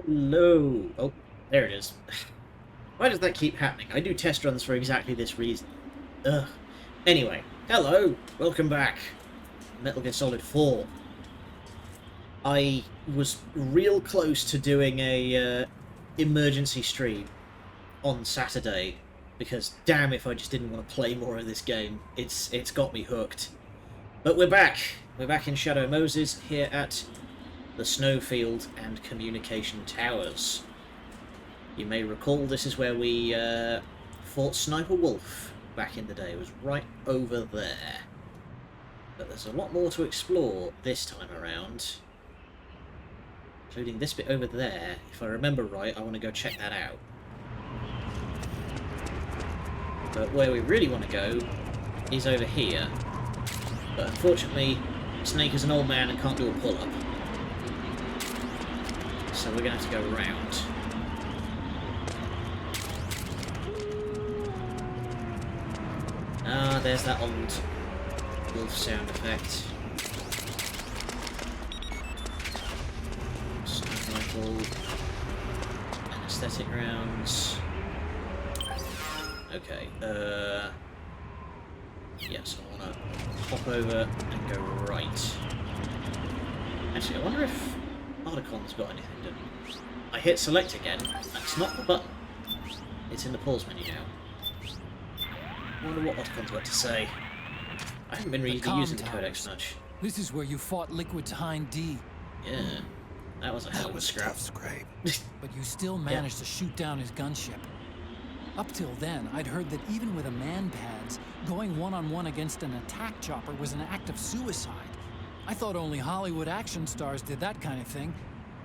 Hello. Oh, there it is. Why does that keep happening? I do test runs for exactly this reason. Ugh. Anyway, hello. Welcome back. Metal Gear Solid 4. I was real close to doing a emergency stream on Saturday because damn if I just didn't want to play more of this game. It's got me hooked. But we're back. We're back in Shadow Moses here at the Snowfield and Communication Towers. You may recall this is where we fought Sniper Wolf back in the day. It was right over there. But there's a lot more to explore this time around. Including this bit over there. If I remember right, I want to go check that out. But where we really want to go is over here. But unfortunately, Snake is an old man and can't do a pull-up. So we're going to have to go around. Ah, there's that old wolf sound effect. Sniper rifle. Anesthetic rounds. Okay, yeah, so I want to hop over and go right. Actually, I wonder if Articon's got anything done. I hit select again. That's not the button. It's in the pause menu now. I wonder what Articon's got to say. I haven't been really using the codex much. This is where you fought Liquid's Hind D. Yeah, that was a hell of a scrap. But you still managed to shoot down his gunship. Up till then, I'd heard that even with a man-pads, going one-on-one against an attack chopper was an act of suicide. I thought only Hollywood action stars did that kind of thing,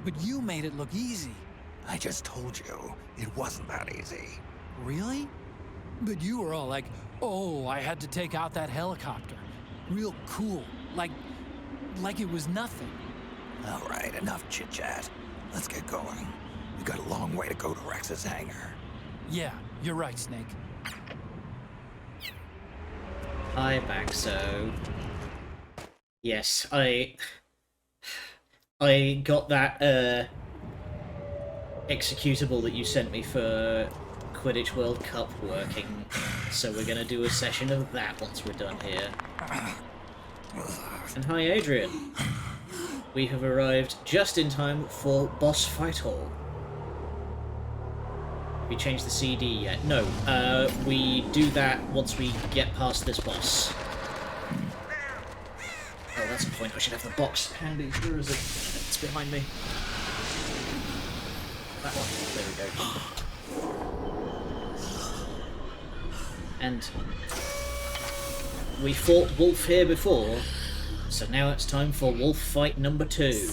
but you made it look easy. I just told you, it wasn't that easy. Really? But you were all like, oh, I had to take out that helicopter. Real cool, like it was nothing. All right, enough chit-chat. Let's get going. We've got a long way to go to Rex's hangar. Yeah, you're right, Snake. Hi, back so. Yes, I got that executable that you sent me for Quidditch World Cup working, so we're gonna do a session of that once we're done here. And hi, Adrian. We have arrived just in time for Boss Fight Hall. Have you changed the CD yet? No, we do that once we get past this boss. Oh, that's a point. I should have the box handy. Where is it? It's behind me. That one. There we go. And we fought Wolf here before, so now it's time for Wolf Fight number 2.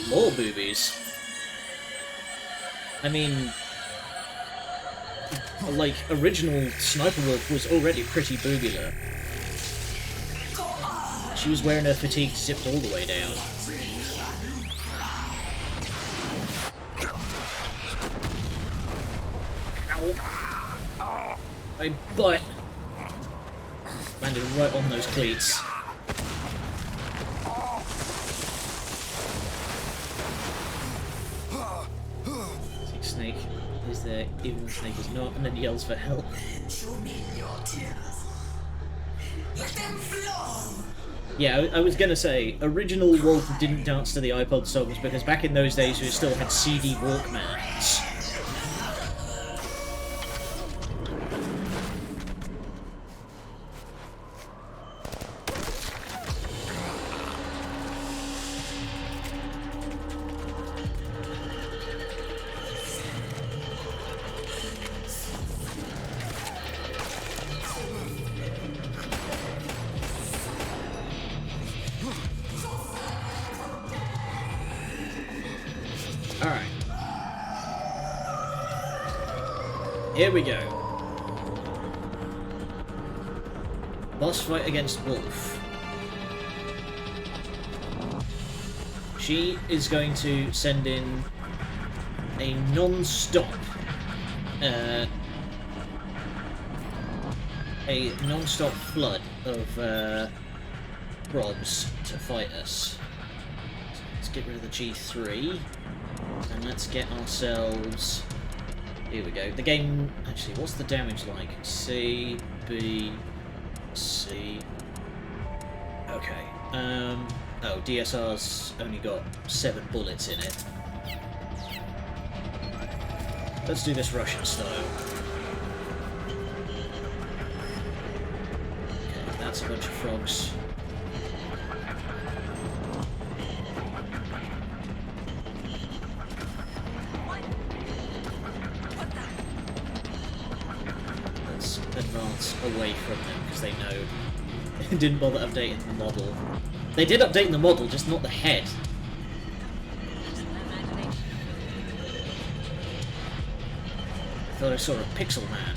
More boobies. I mean, like, original Sniper Wolf was already pretty boobular. She was wearing her fatigue zipped all the way down. Ow. My butt! Landed right on those cleats. Snake is there, even when Snake is not, and then yells for help. Show me your tears. Let them flow. Yeah, I was gonna say, original Wolf didn't dance to the iPod songs because back in those days we still had CD Walkmans. Alright. Here we go. Boss fight against Wolf. she is going to send in a non-stop flood of Robs to fight us. So let's get rid of the G3 and let's get ourselves. Here we go. The game actually. What's the damage like? C, B, C. Okay. Oh, DSR's only got 7 bullets in it. Let's do this Russian style. Okay, that's a bunch of frogs. Let's advance away from them because they know they didn't bother updating the model. They did update the model, just not the head. I thought I saw a pixel man.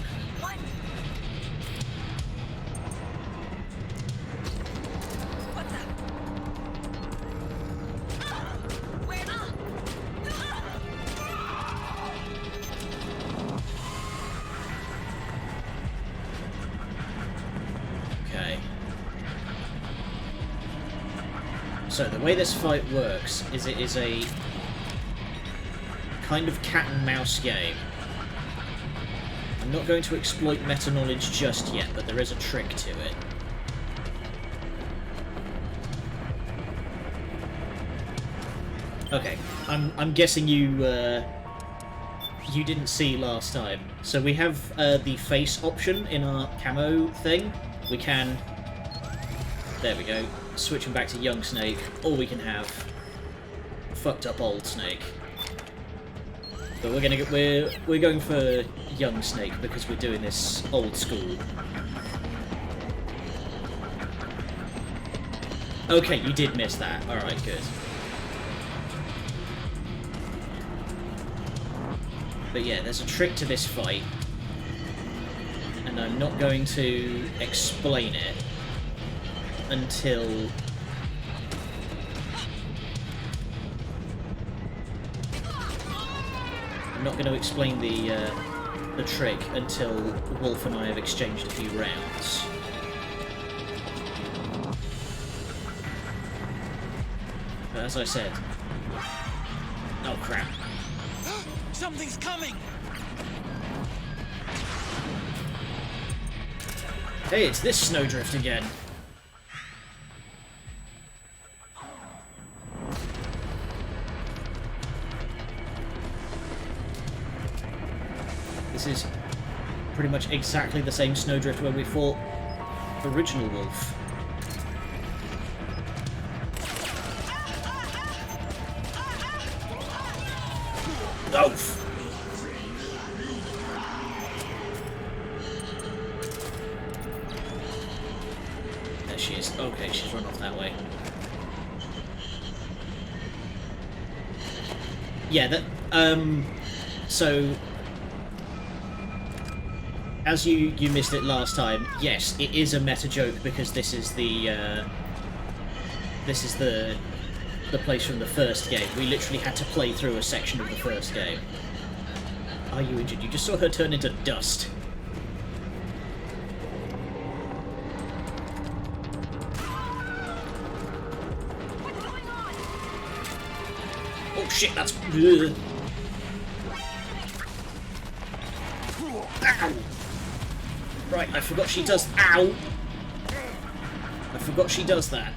Okay. So the way this fight works is it is a kind of cat and mouse game. I'm not going to exploit meta knowledge just yet, but there is a trick to it. Okay, I'm guessing you didn't see last time. So we have the face option in our camo thing. We can, there we go, switching back to young Snake, or we can have fucked up old Snake. But we're going for young Snake because we're doing this old school. Okay, you did miss that. Alright, good. But yeah, there's a trick to this fight, and I'm not going to explain it until I'm not going to explain the trick until Wolf and I have exchanged a few rounds. But as I said, oh crap. Something's coming! Hey, it's this snowdrift again. This is pretty much exactly the same snowdrift where we fought original Wolf. Oh! There she is. Okay, she's run off that way. Yeah, that, so, as you missed it last time, yes, it is a meta joke because this is the place from the first game. We literally had to play through a section of the first game. Are you injured? You just saw her turn into dust. Oh shit, that's... Ugh. Ow! Right, I forgot she does... Ow! I forgot she does that.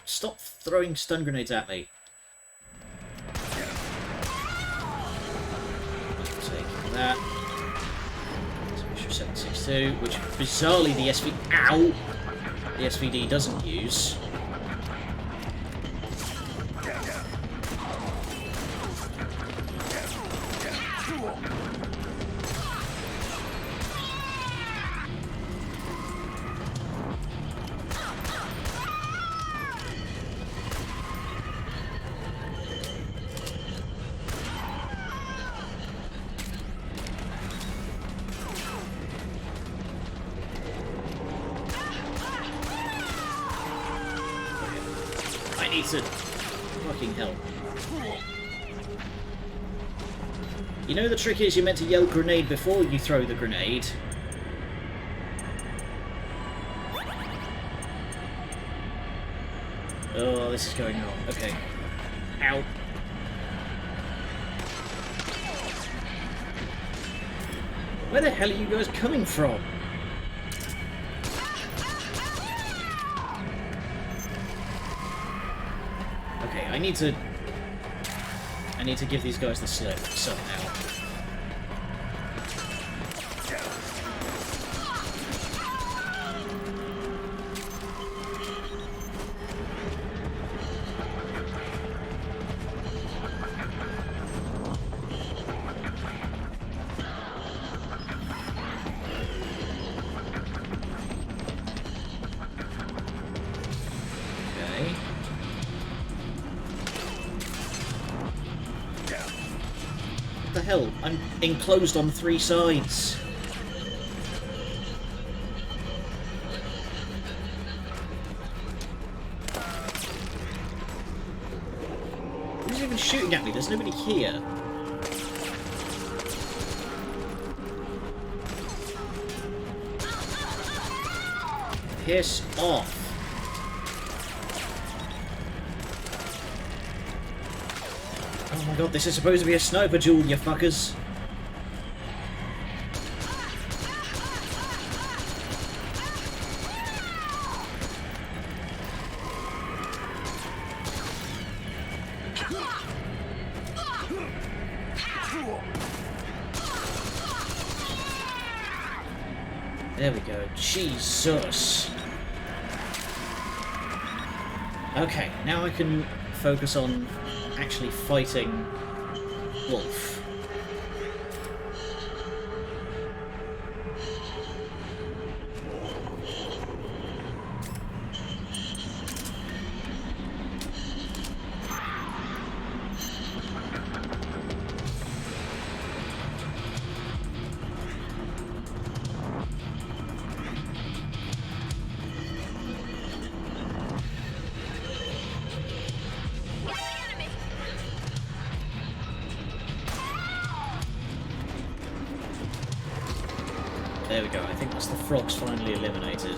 Stop throwing stun grenades at me. Take that. Special 762, which bizarrely the the SVD doesn't use. need to... Fucking hell. You know the trick is you're meant to yell grenade before you throw the grenade. Oh, this is going wrong. Okay. Ow. Where the hell are you guys coming from? Okay, I need to give these guys the slip somehow. What the hell? I'm enclosed on 3 sides. Who's even shooting at me? There's nobody here. Piss off. Oh my god, this is supposed to be a sniper duel, you fuckers. There we go. Jesus. Okay, now I can focus on actually fighting Wolf. There we go, I think that's the frogs finally eliminated.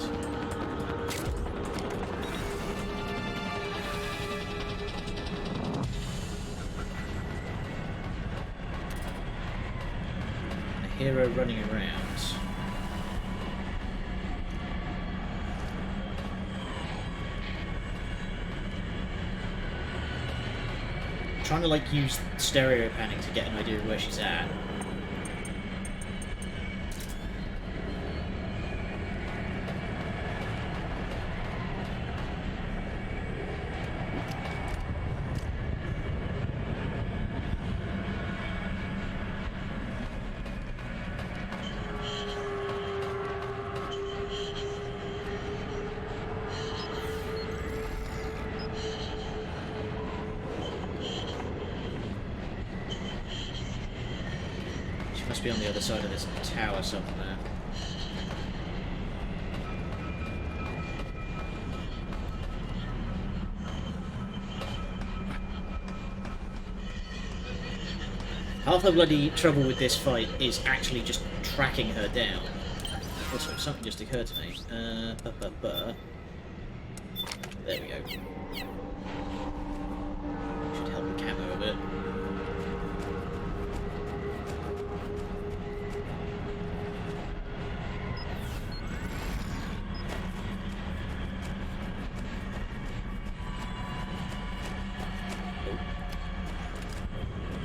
A hero running around. Trying to like use stereo panning to get an idea of where she's at. Must be on the other side of this tower somewhere. Half the bloody trouble with this fight is actually just tracking her down. Also, something just occurred to me. There we go. Should help the camo a bit.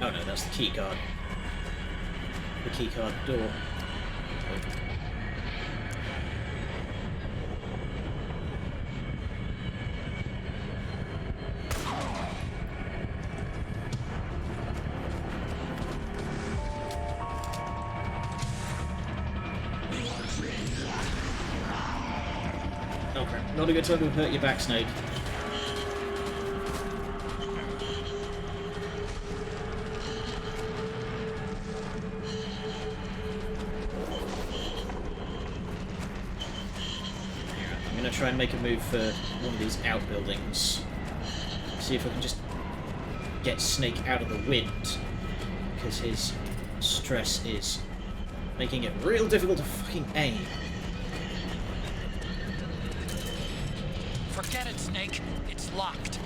Oh no, that's the key card. The key card door. Oh crap, not a good time to hurt your back, Snake. I'm going to try and make a move for one of these outbuildings. see if I can just get Snake out of the wind, because his stress is making it real difficult to fucking aim. Forget it, Snake. It's locked.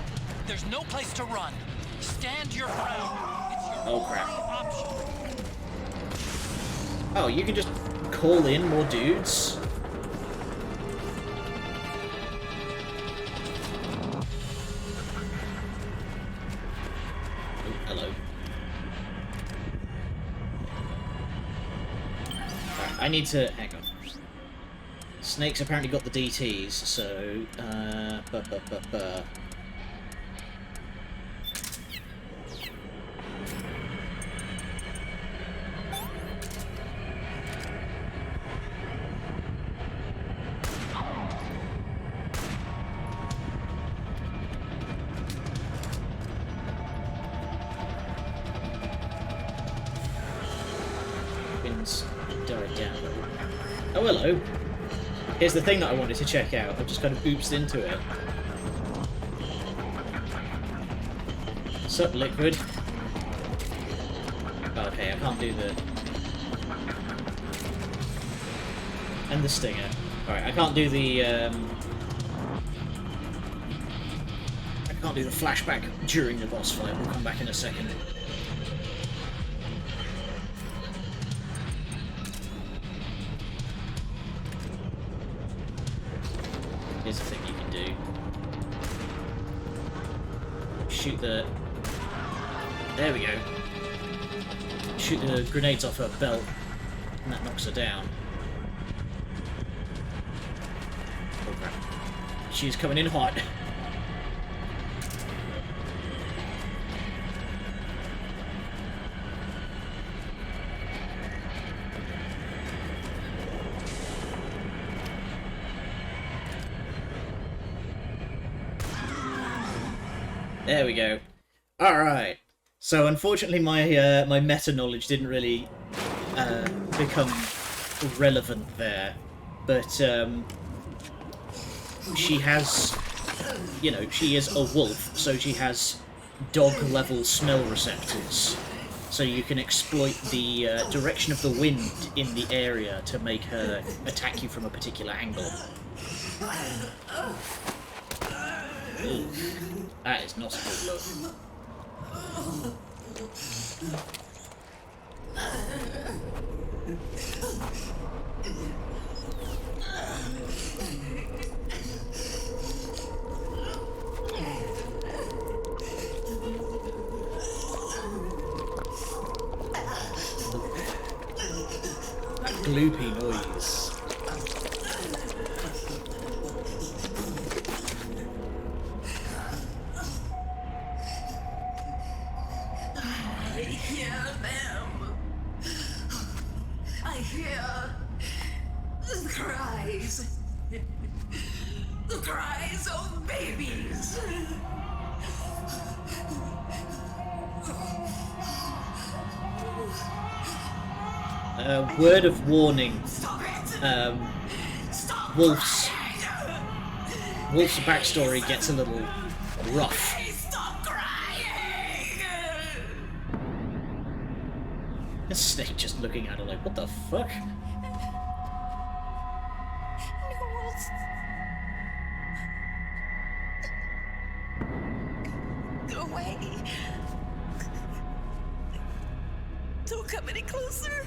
There's no place to run. Stand your ground. It's your Oh, crap. only option. Oh, you can just call in more dudes? Oh, hello. Right, I need to... hang on. Snake's apparently got the DTs, so... Winds died down a little. Oh, hello. Here's the thing that I wanted to check out. I've just kind of oopsed into it. Sup, Liquid? Oh, okay, I can't do the... and the Stinger. Alright, I can't do the, I can't do the flashback during the boss fight. We'll come back in a second. Here's the thing you can do. Shoot the... there we go. Shoot the grenades off her belt, and that knocks her down. Oh crap. She's coming in hot. There we go. Alright. So unfortunately my my meta knowledge didn't really become relevant there. But she has, you know, she is a wolf, so she has dog level smell receptors. So you can exploit the direction of the wind in the area to make her attack you from a particular angle. Ooh, that is not a good look. That gloopy noise. I hear the cries. The cries of babies. Word of warning. Wolf's backstory gets a little rough. Stop crying! The Snake just looking at her like, what the fuck? Go away. Don't come any closer.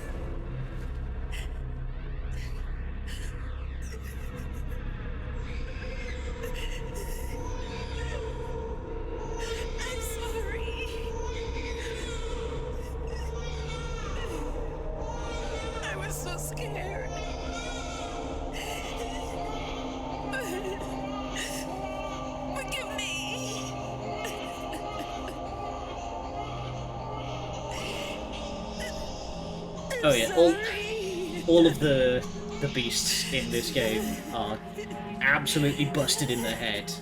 I'm sorry. I was so scared. Forgive me. Oh yeah, all of the beasts in this game are absolutely busted in the head.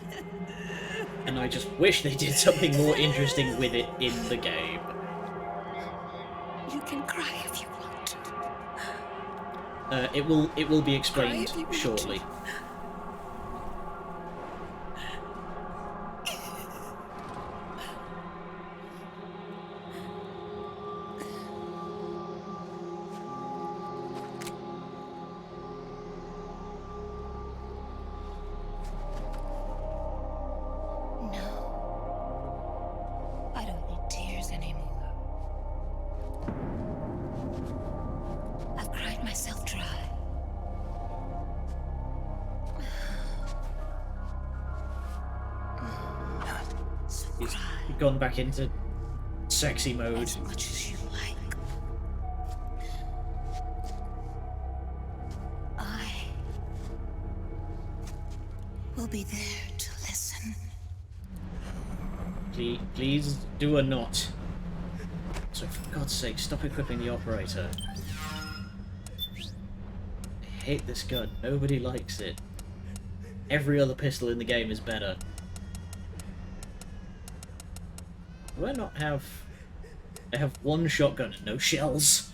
And I just wish they did something more interesting with it in the game. You can cry if you want. It will be explained Cry if you want shortly. He's gone back into sexy mode. as much as you like. I will be there to listen. Please do a not. So for God's sake, stop equipping the operator. I hate this gun. Nobody likes it. Every other pistol in the game is better. Do I not have... I have one shotgun and no shells.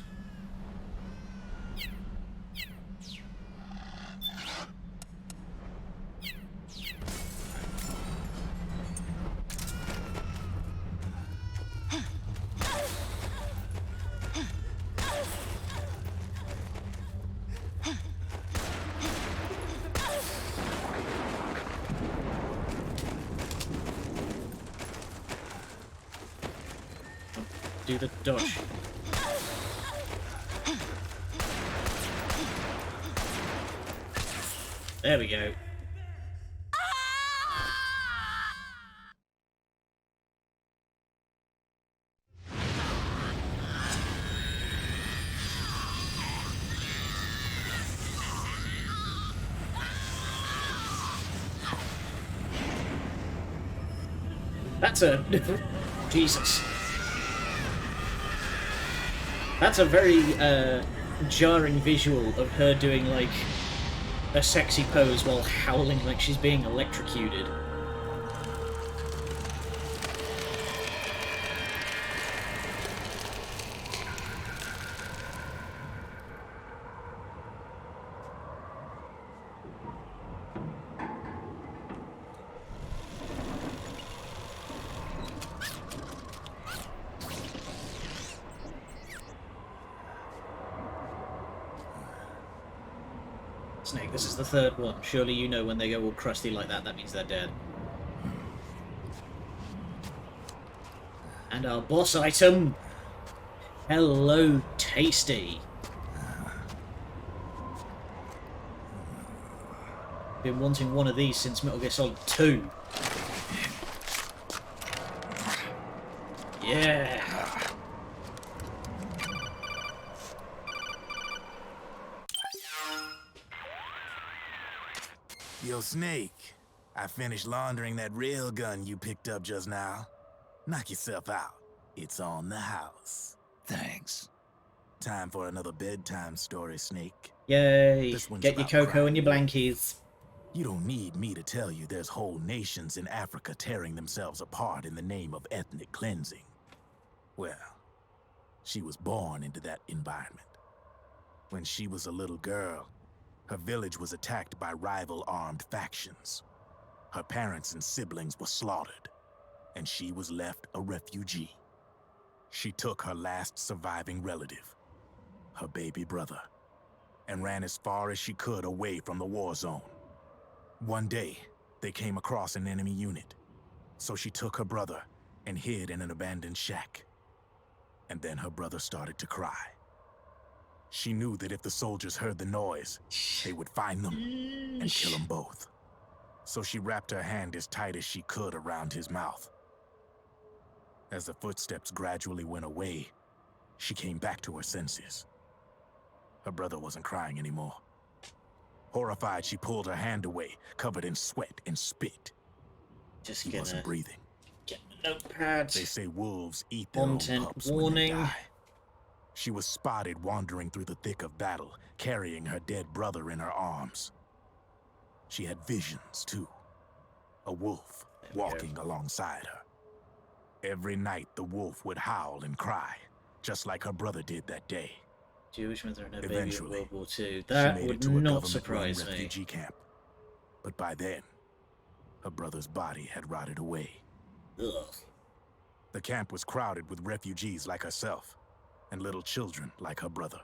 Do the dodge. There we go. That's a... Jesus. That's a very jarring visual of her doing, like, a sexy pose while howling like she's being electrocuted. Snake, this is the third one. Surely you know when they go all crusty like that, that means they're dead. And our boss item. Hello, Tasty. Been wanting one of these since Metal Gear Solid 2. Yeah. Yo, Snake, I finished laundering that rail gun you picked up just now. Knock yourself out. It's on the house. Thanks. Time for another bedtime story, Snake. Yay. This one's Get your about cocoa crime. and your blankies. You don't need me to tell you there's whole nations in Africa tearing themselves apart in the name of ethnic cleansing. Well, she was born into that environment. When she was a little girl, her village was attacked by rival armed factions. Her parents and siblings were slaughtered, and she was left a refugee. She took her last surviving relative, her baby brother, and ran as far as she could away from the war zone. One day, they came across an enemy unit, so she took her brother and hid in an abandoned shack. And then her brother started to cry. She knew that if the soldiers heard the noise, they would find them and kill them both. So she wrapped her hand as tight as she could around his mouth. As the footsteps gradually went away, she came back to her senses. Her brother wasn't crying anymore. Horrified, she pulled her hand away, covered in sweat and spit. Just He wasn't breathing. get the notepad. They say wolves eat their own Content pups when warning. they die. She was spotted wandering through the thick of battle, carrying her dead brother in her arms. She had visions, too. A wolf walking alongside her. Every night, the wolf would howl and cry, just like her brother did that day. Jewish men are no baby in Eventually, World War II. She That made it would to a not government-run surprise me. refugee camp. But by then, her brother's body had rotted away. Ugh. The camp was crowded with refugees like herself, and little children like her brother.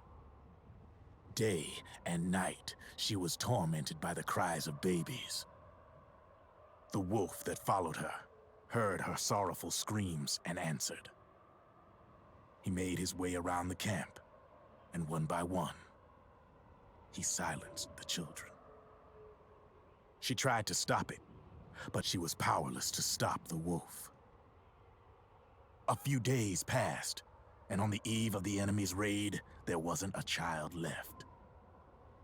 Day and night, she was tormented by the cries of babies. The wolf that followed her heard her sorrowful screams and answered. He made his way around the camp, and one by one, he silenced the children. She tried to stop it, but she was powerless to stop the wolf. A few days passed, and on the eve of the enemy's raid, there wasn't a child left.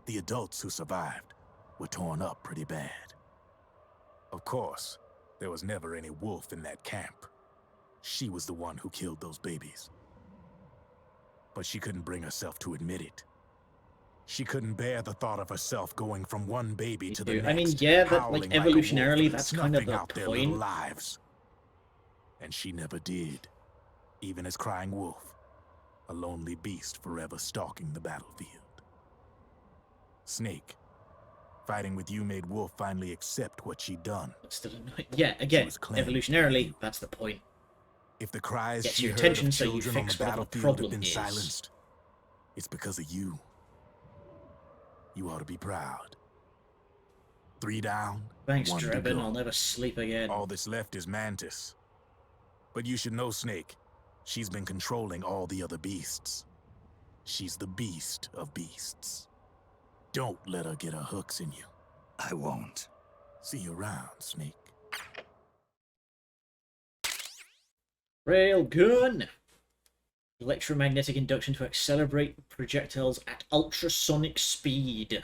The adults who survived were torn up pretty bad. Of course, there was never any wolf in that camp. She was the one who killed those babies. But she couldn't bring herself to admit it. She couldn't bear the thought of herself going from one baby to the next. I mean, yeah, but howling like a wolf, evolutionarily, that's kind of snuffing the out their little point. lives. And she never did, even as crying wolf, a lonely beast forever stalking the battlefield. Snake, fighting with you made Wolf finally accept what she'd done. That's still annoying. Yeah, again, evolutionarily, that's the point. If the cries Gets she your heard attention of so you children on fix the whatever the battlefield have problem been is. silenced, it's because of you. You ought to be proud. 3 down, Thanks, 1 to Drebin. go. I'll never sleep again. All that's left is Mantis. But you should know, Snake, she's been controlling all the other beasts. She's the beast of beasts. Don't let her get her hooks in you. I won't. See you around, Snake. Railgun! Electromagnetic induction to accelerate projectiles at ultrasonic speed.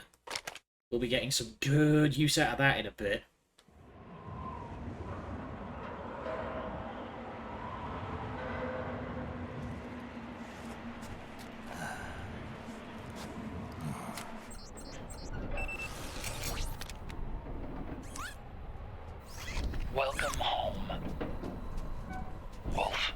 We'll be getting some good use out of that in a bit. Welcome home, Wolf.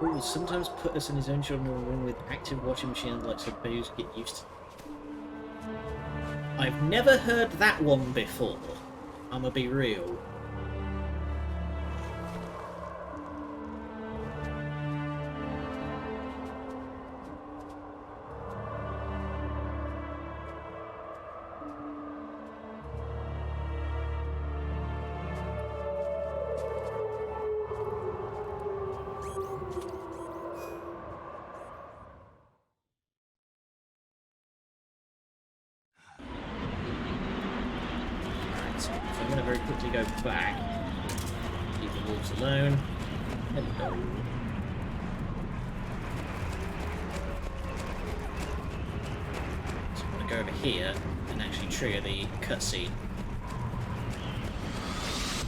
Will sometimes put us in his own children in a room with active washing machine like so babies get used to. I've never heard that one before. I'ma be real. So I'm going to very quickly go back. Leave the wolves alone. Hello. So I'm going to go over here and actually trigger the cutscene.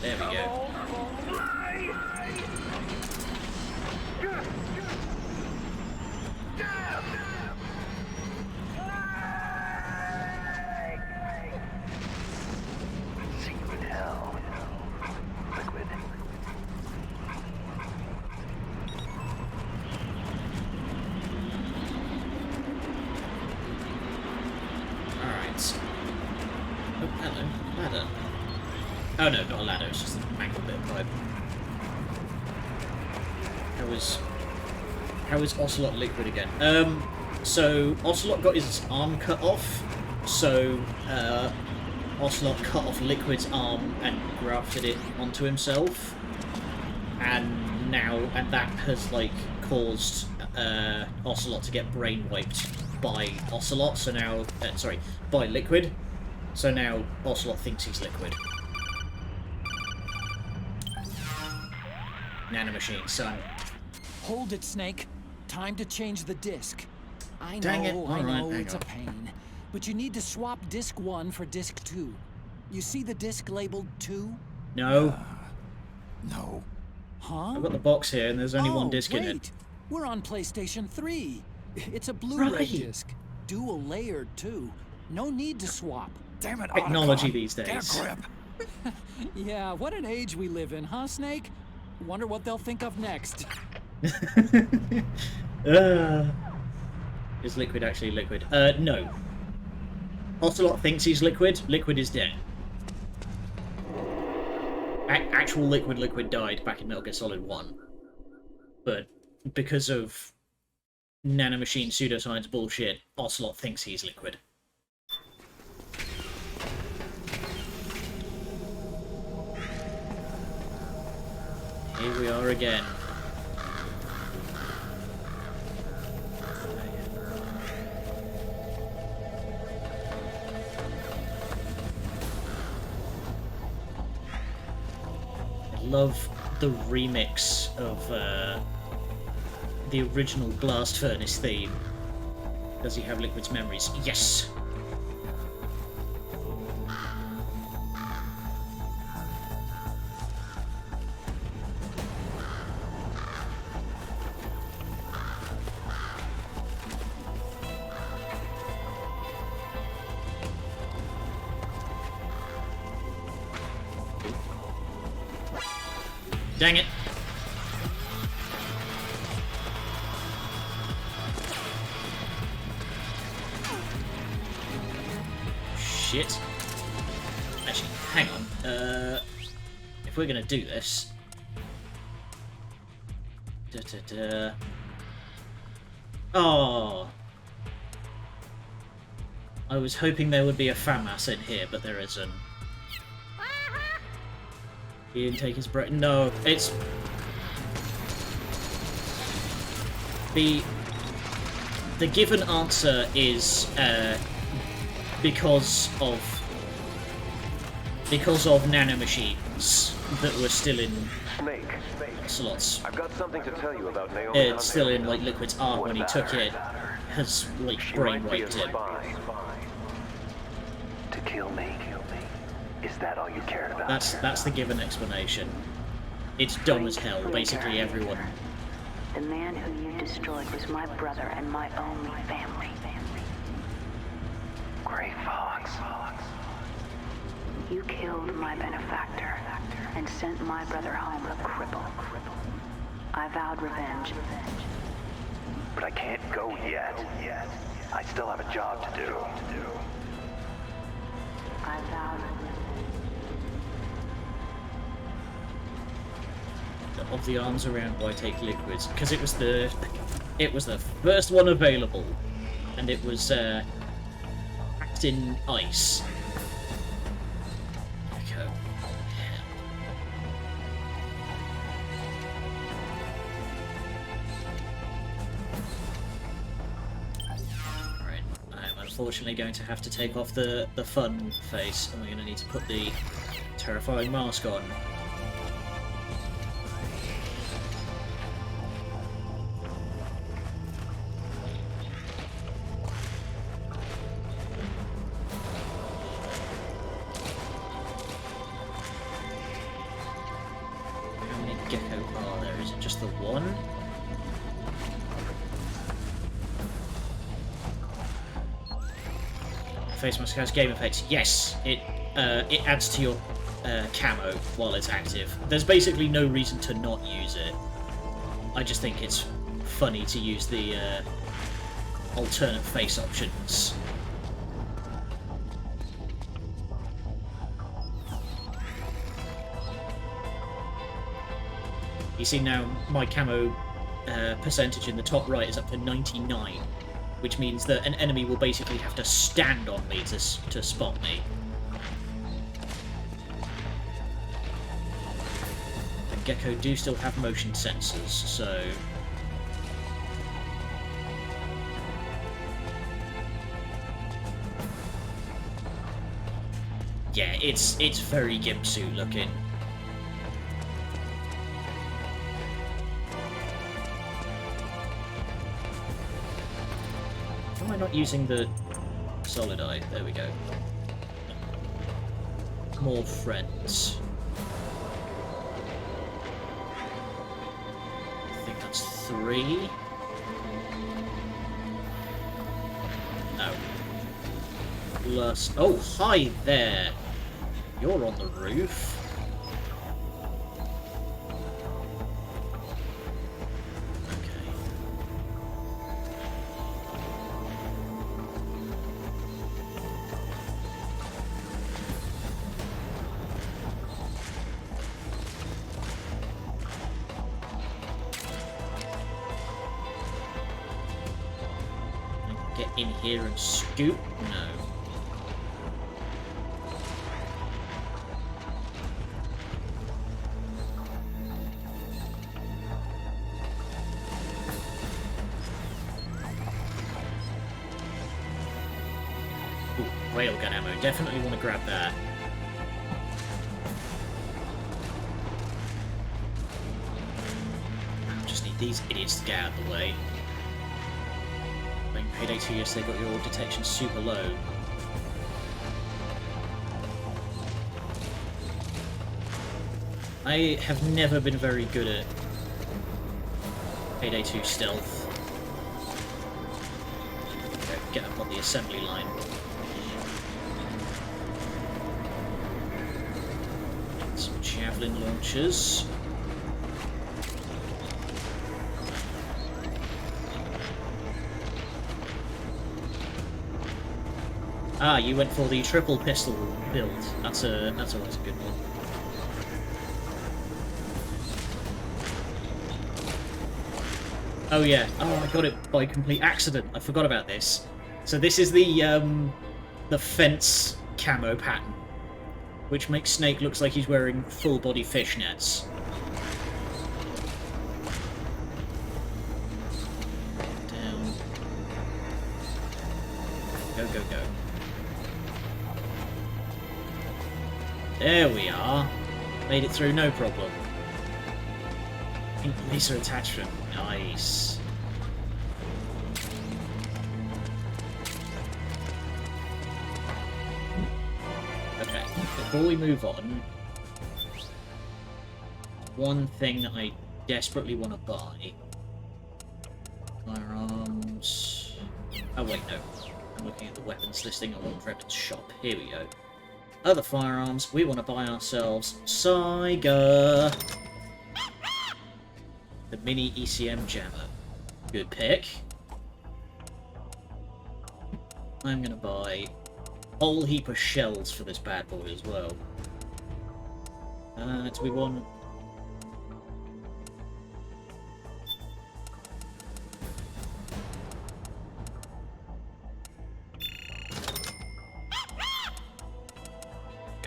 There we go. Secret hell. Liquid. Alright. Oh, hello. Ladder. Oh no, not a ladder, it's just a mangled bit of pipe. How is Ocelot liquid again? So Ocelot got his arm cut off, so Ocelot cut off Liquid's arm and grafted it onto himself, and that has like caused Ocelot to get brainwiped by Ocelot. So now, by Liquid. So now Ocelot thinks he's Liquid. Nanomachine, son. Hold it, Snake. Time to change the disc. I Dang it. know, All I right, know, hang it's on. a pain. But you need to swap disc 1 for disc 2. You see the disc labeled 2? No, No. Huh? I've got the box here, and there's only one disc wait. in it. We're on PlayStation 3. It's a Blu-ray Right. disc. Dual layered, too. No need to swap. Damn it, Technology Otacon. these Get days. a grip. Yeah, what an age we live in, huh, Snake? Wonder what they'll think of next. Is Liquid actually Liquid? No. Ocelot thinks he's Liquid. Liquid is dead. Actual Liquid died back in Metal Gear Solid 1. But because of nanomachine pseudoscience bullshit, Ocelot thinks he's liquid. Here we are again. I love the remix of the original Blast Furnace theme. Does he have Liquid's memories? Yes! Dang it! Shit. Actually, hang on. If we're gonna do this... Oh! I was hoping there would be a FAMAS in here, but there isn't. He didn't take his breath. No, it's... The given answer is because of nanomachines that were still in slots. I've got something to tell you about Naomi. It's still in like Liquid's arm when he took it. Has like brainwaved it. To kill me. Is that all you cared about? That's the given explanation. It's dumb as hell. Basically everyone. The man who you destroyed was my brother and my only family. Gray Fox. You killed my benefactor and sent my brother home a cripple. I vowed revenge. But I can't go yet. I still have a job to do. I vowed revenge. Of the arms around why take liquids, because it was the first one available, and it was packed in ice. Okay. Right, I'm unfortunately going to have to take off the fun face, and we're going to need to put the terrifying mask on. Face mask has game effects. Yes, it adds to your camo while it's active. There's basically no reason to not use it. I just think it's funny to use the alternate face options. You see now my camo percentage in the top right is up to 99. Which means that an enemy will basically have to stand on me to spot me. The Gecko do still have motion sensors, so... Yeah, it's very gimp suit looking. Why am I not using the solid eye? There we go. More friends. I think that's 3. No. Plus... Oh, hi there! You're on the roof. get in here and scoop? No. Ooh, railgun ammo. Definitely want to grab that. Just need these idiots to get out of the way. Playing Payday 2 yesterday, got your detection super low. I have never been very good at Payday 2 stealth. Okay, get up on the assembly line. Some javelin launchers. Ah, you went for the triple pistol build. That's always a good one. Oh yeah. Oh, I got it by complete accident. I forgot about this. So this is the fence camo pattern, which makes Snake looks like he's wearing full body fishnets. Down. Go, go, go. There we are. Made it through, no problem. Pink laser attachment. Nice. Okay, before we move on, one thing that I desperately want to buy. Firearms. Oh wait, no. I'm looking at the weapons listing on the weapons shop. Here we go. Other firearms, we want to buy ourselves Saiga. The mini ECM jammer. Good pick. I'm going to buy a whole heap of shells for this bad boy as well. Do we want...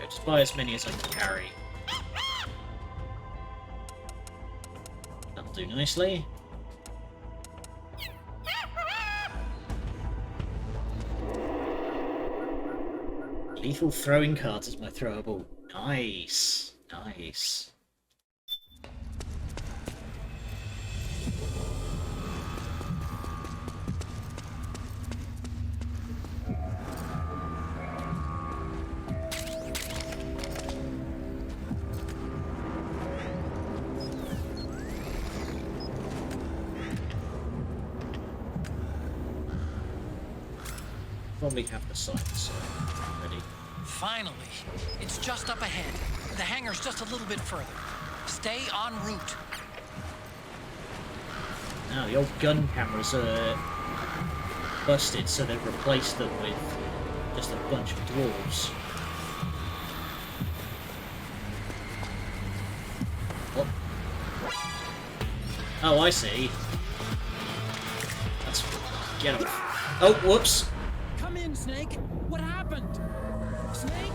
Just buy as many as I can carry. That'll do nicely. Lethal throwing cards as my throwable. Nice. Nice. Probably have the sights ready. Finally, it's just up ahead. The hangar's just a little bit further. Stay en route. Now the old gun cameras are busted, so they've replaced them with just a bunch of dwarves. What? Oh, I see. Let's get off. Oh, whoops. Come in, Snake. What happened? Snake?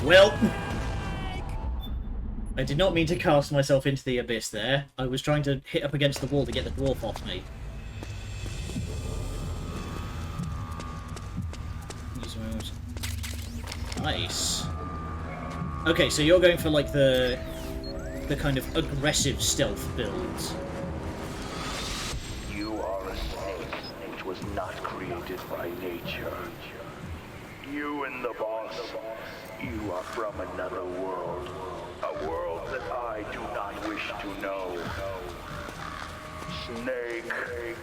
Well, I did not mean to cast myself into the abyss there. I was trying to hit up against the wall to get the dwarf off me. Nice. Okay, so you're going for like the kind of aggressive stealth build. You are a snake which was not created by nature. You and the boss, you are from another world. A world that I do not wish to know. Snake,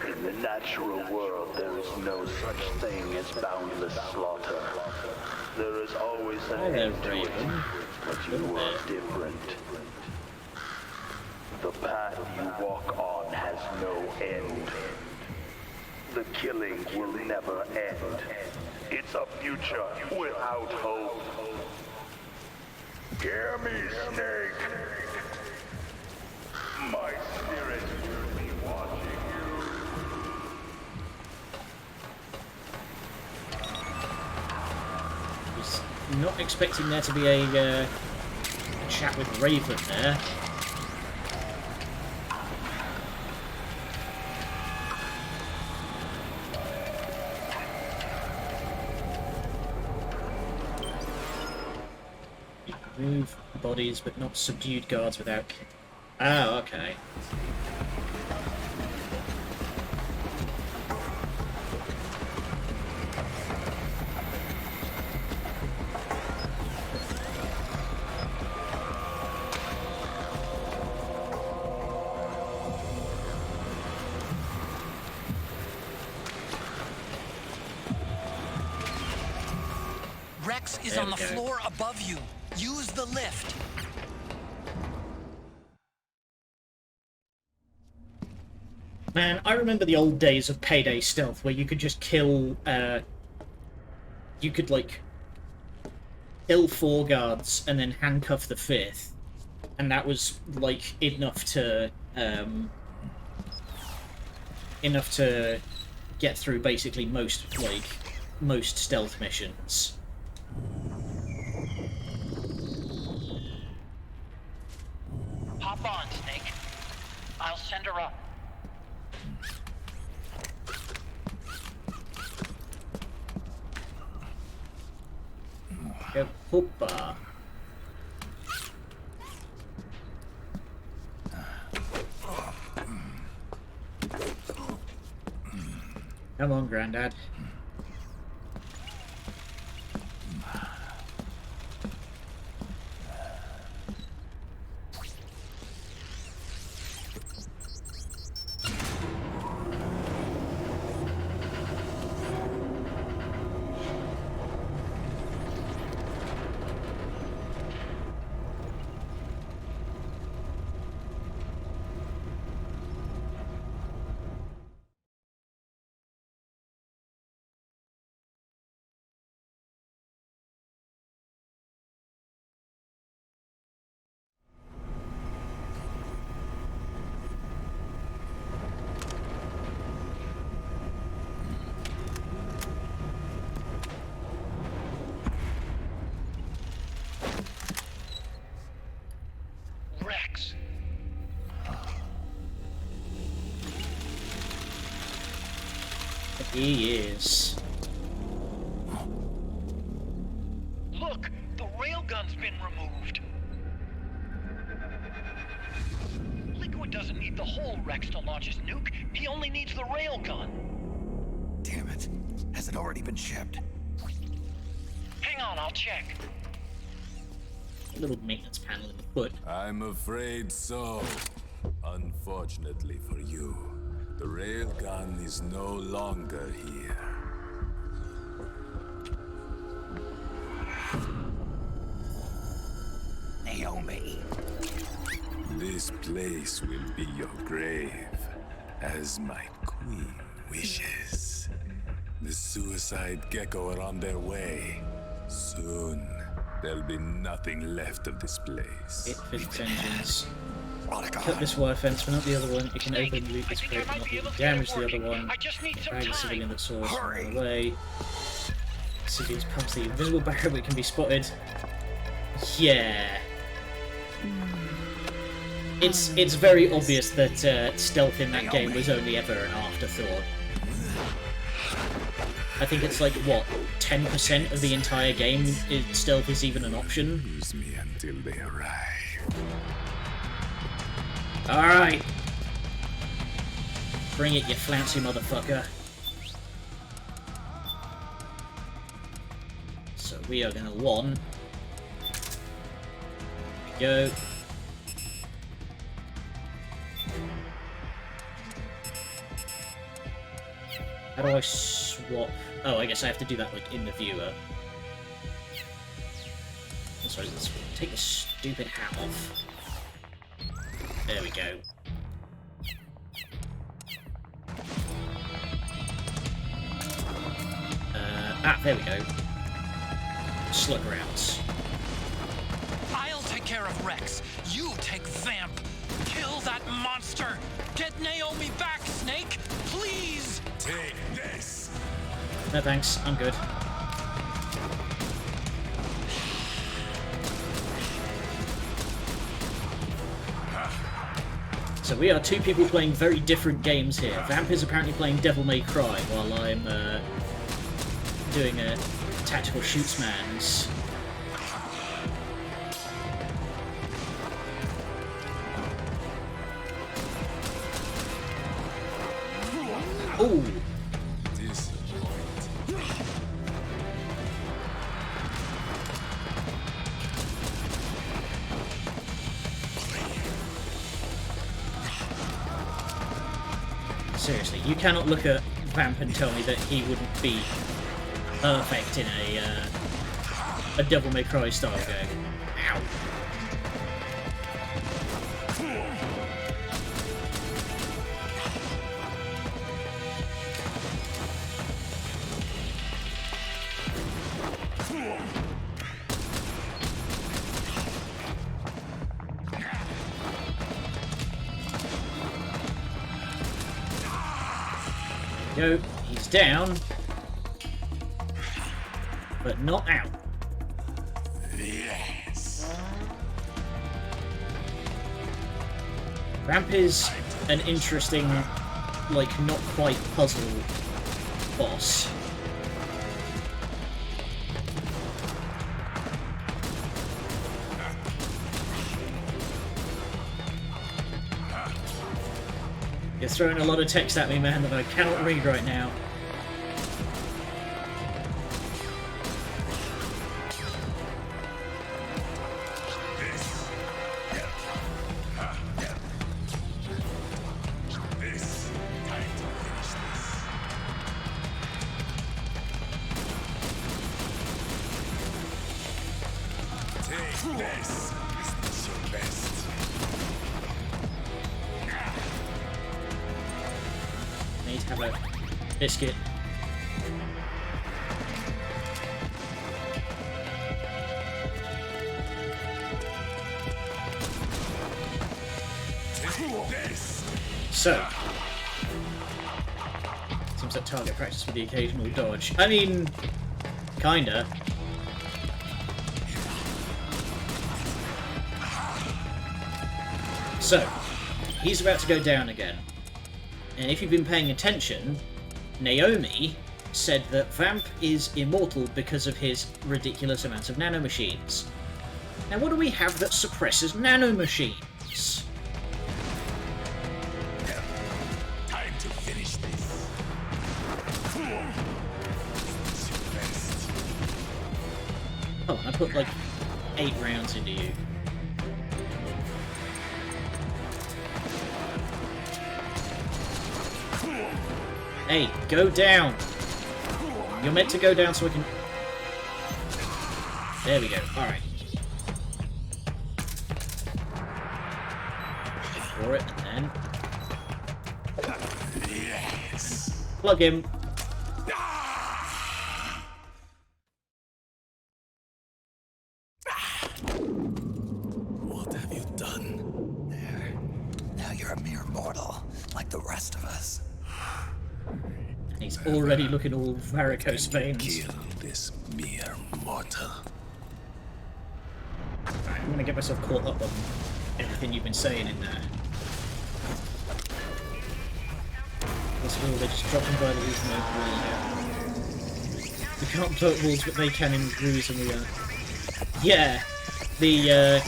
in the natural world there is no such thing as boundless slaughter. There is always an end to it, but you are different. The path you walk on has no end. The killing will never end. It's a future without hope. Hear me, Snake. My spirit will be watching you. Not expecting there to be a chat with Raven there. Move bodies, but not subdued guards without... Oh, okay. Rex is There on we the go. floor above you. Use the lift. Man, I remember the old days of Payday Stealth, where you could just kill, you could, like, kill 4 guards and then handcuff the 5th. And that was, like, enough to get through basically most stealth missions. Hop on, Snake. I'll send her up. Go, hoppa. Come on, Grandad. Rex. He is. Look, the railgun's been removed. Liquid doesn't need the whole Rex to launch his nuke. He only needs the railgun. Damn it. Has it already been shipped? Hang on, I'll check. A little maintenance panel in the foot. I'm afraid so. Unfortunately for you, the railgun is no longer here. Naomi. This place will be your grave, as my queen wishes. The suicide gecko are on their way. Soon, there'll be nothing left of this place. It fits engines. What a Cut god. this wire fence, but not the other one. It can open and loot I this think crate, I but might not be able to damage get the it other working. one. I just need some Drag the time. civilian that saw us Hurry. on the way. Civilians past the invisible barrier, but it can be spotted. Yeah. It's very obvious that stealth in that game was only ever an afterthought. I think it's like, what, 10% of the entire game stealth is even an option? Use me until they arrive. Alright. Bring it, you flouncy motherfucker. So we are gonna one. Go. How do I swap? Oh, I guess I have to do that like in the viewer. Oh, sorry, let's take this stupid hat off. There we go. There we go. Slug rounds. I'll take care of Rex. You take Vamp. Kill that monster. Get Naomi back, Snake. Please. Take this! No thanks, I'm good. So we are two people playing very different games here. Vamp is apparently playing Devil May Cry while I'm doing a tactical shootsmans. Oh! Seriously, you cannot look at Vamp and tell me that he wouldn't be perfect in a Devil May Cry style game. Ow. Go, he's down, but not out. Yes. Ramp is an interesting, like, not quite puzzle boss. You're throwing a lot of text at me, man, that I cannot read right now. Take this. Is this your best? Need to have a biscuit. Take this. So, seems like target practice with the occasional dodge. I mean, kinda. So, he's about to go down again. And if you've been paying attention, Naomi said that Vamp is immortal because of his ridiculous amounts of nanomachines. Now, what do we have that suppresses nanomachines? Time to finish this. Is this your best? Oh, I put like 8 rounds into you. Hey, go down! You're meant to go down so I can... There we go, alright. For it, and then... Yes. Plug him. What have you done? There. Now you're a mere mortal, like the rest of us. He's already looking all varicose veins. Kill this mere mortal. I'm gonna get myself caught up on everything you've been saying in there. This wall, they're just dropping by the reason we can't blow up walls, but they can in grooves, and we are. Yeah, the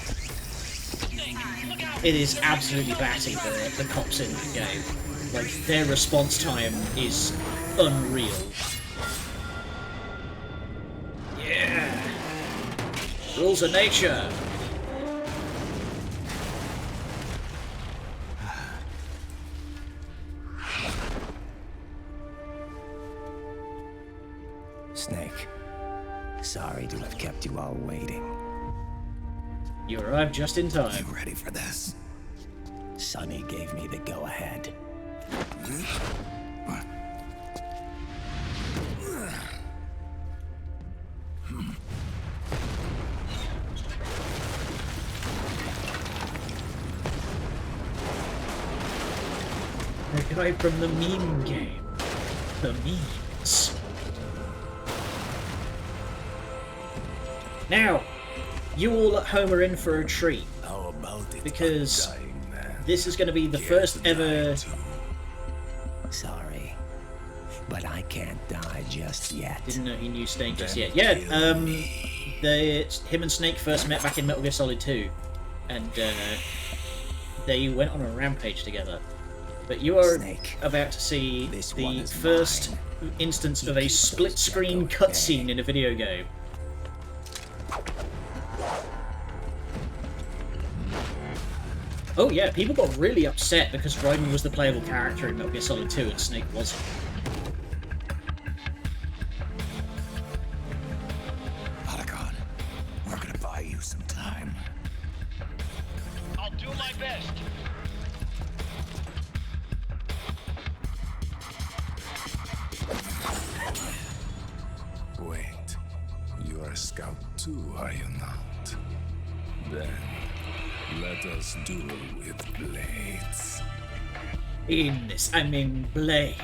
it is absolutely batting the cops in the game. Like, their response time is unreal. Yeah! Rules of nature! Snake, sorry to have kept you all waiting. You arrived just in time. You ready for this? Sonny gave me the go-ahead. The guy from the meme game. The memes. Now, you all at home are in for a treat. How about it? Because Undying man? this is going to be the first ever... Sorry, but I can't die just yet. Didn't know he knew Snake just yet. Yeah, him and Snake first met back in Metal Gear Solid 2, and they went on a rampage together. But you are about to see the first instance of a split-screen cutscene in a video game. Oh yeah, people got really upset because Raiden was the playable character in Metal Gear Solid 2 and Snake wasn't. Otacon, we're gonna buy you some time. I'll do my best. Wait, you are a scout too, are you not? Then, let us duel with blades. Penis, I mean blade.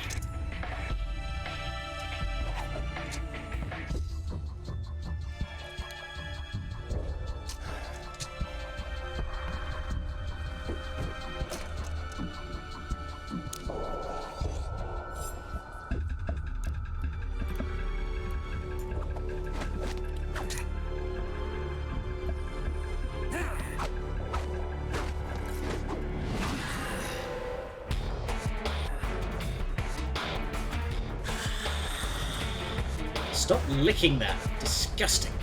Stop licking that. Disgusting.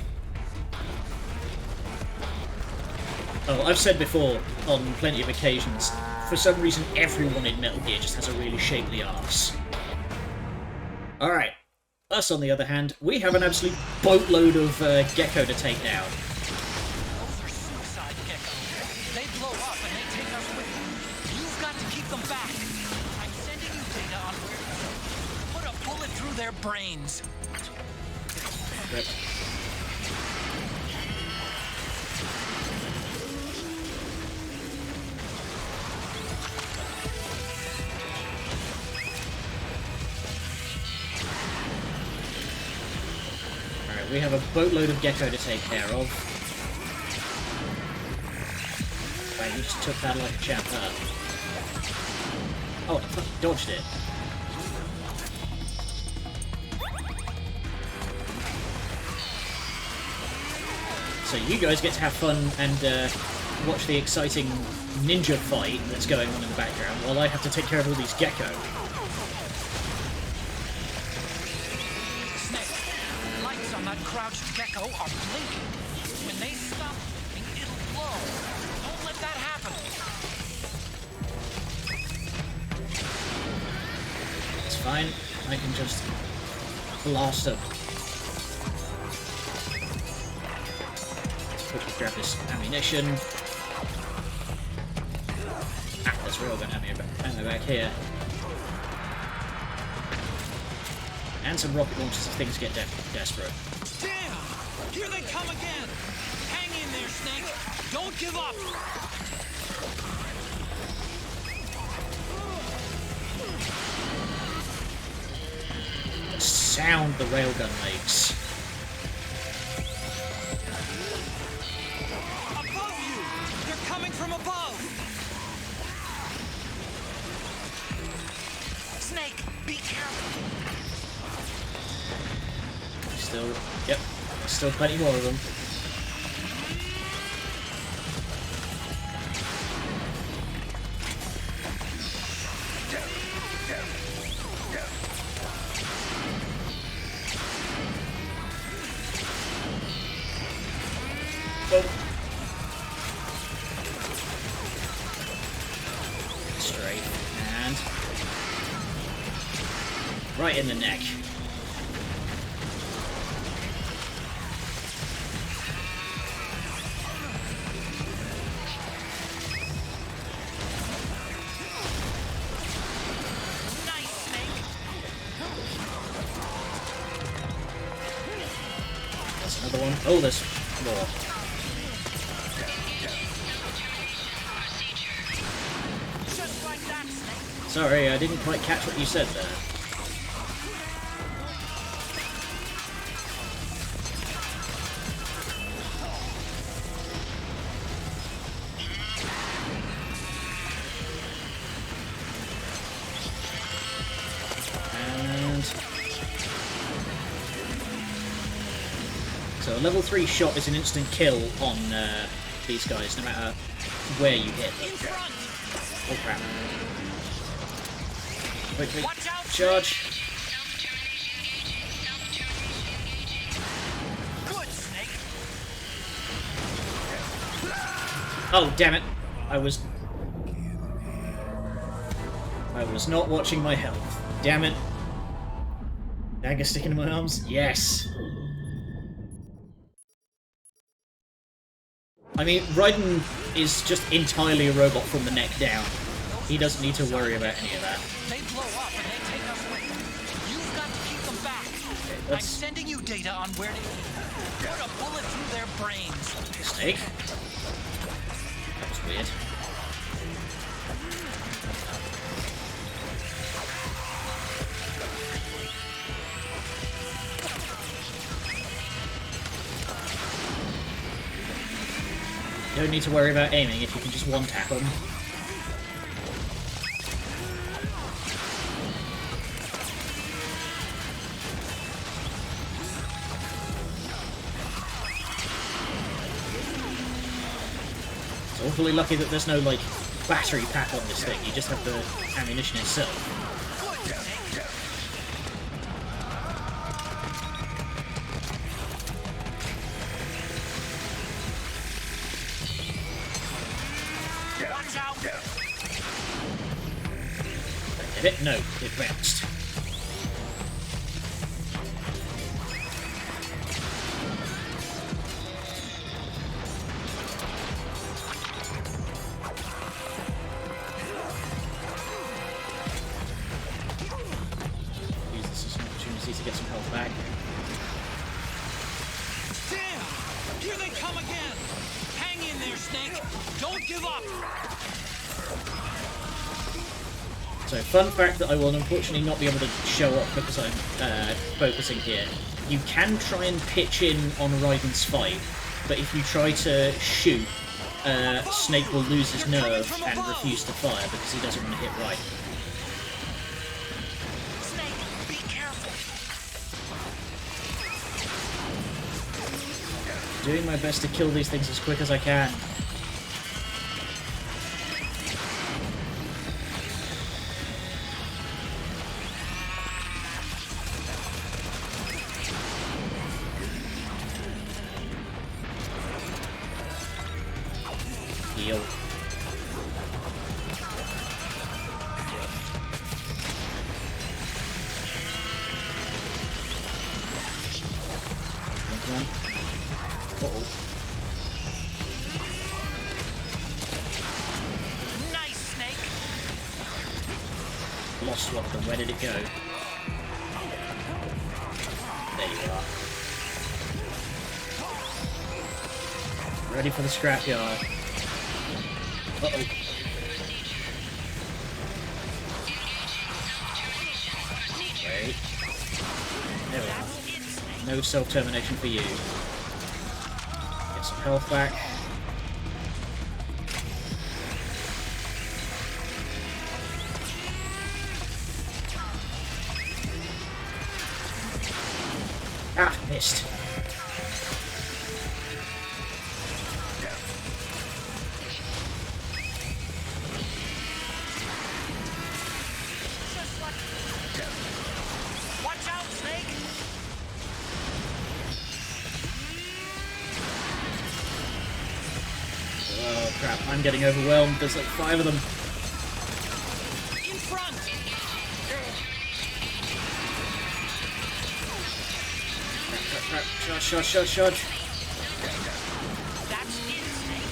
Oh, I've said before on plenty of occasions, for some reason everyone in Metal Gear just has a really shapely arse. Alright. Us, on the other hand, we have an absolute boatload of Gecko to take down. Those are suicide geckos. They blow up and they take us with them. You've got to keep them back. I'm sending you data on where to put a bullet through their brains. Rip. Alright, we have a boatload of Gecko to take care of. Right, you just took that like a champ, huh? Oh, I fucking dodged it. So you guys get to have fun and watch the exciting ninja fight that's going on in the background, while I have to take care of all these Gecko. Snake, lights on that crouched gecko are blinking. When they stop blinking, it'll blow. Don't let that happen. It's fine. I can just blast them. Quickly grab this ammunition. Ah, there's railgun ammo back here. And some rocket launchers if things get desperate. Damn! Here they come again! Hang in there, Snake! Don't give up! The sound the railgun makes. Above you! They're coming from above! Snake, be careful! Still, yep, still plenty more of them. Straight and right in the neck. Nice, Snake! There's another one. Oh, there's more. Just like that, Snake! Sorry, I didn't quite catch what you said there. a level 3 shot is an instant kill on these guys, no matter where you hit. Oh crap. Quickly, charge. Oh, damn it. I was not watching my health. Damn it. Dagger sticking in my arms? Yes. I mean, Raiden is just entirely a robot from the neck down. He doesn't need to worry about any of that. They blow up and they take us with them. You've got to keep them back. Okay, I'm sending you data on where to put a bullet through their brains. Snake. That was weird. You don't need to worry about aiming if you can just one-tap them. It's awfully lucky that there's no, like, battery pack on this thing. You just have the ammunition itself. Did it? No, it bounced. Use this as an opportunity to get some health back. Damn! Here they come again! Hang in there, Snake! Don't give up! So, fun fact that I will unfortunately not be able to show off because I'm focusing here. You can try and pitch in on Raiden's fight, but if you try to shoot, Snake will lose his nerve and refuse to fire because he doesn't want to hit Raiden. Snake, be careful! Doing my best to kill these things as quick as I can. Heal. Uh-oh. Nice, Snake! Lost one of them. Where did it go? There you are. Ready for the scrapyard. Uh-oh. Wait. There we are. No self-termination for you. Get some health back. Ah, missed. Watch out, Snake! Oh crap, I'm getting overwhelmed. There's like 5 of them. In front! Crap. Charge. That's it, Snake!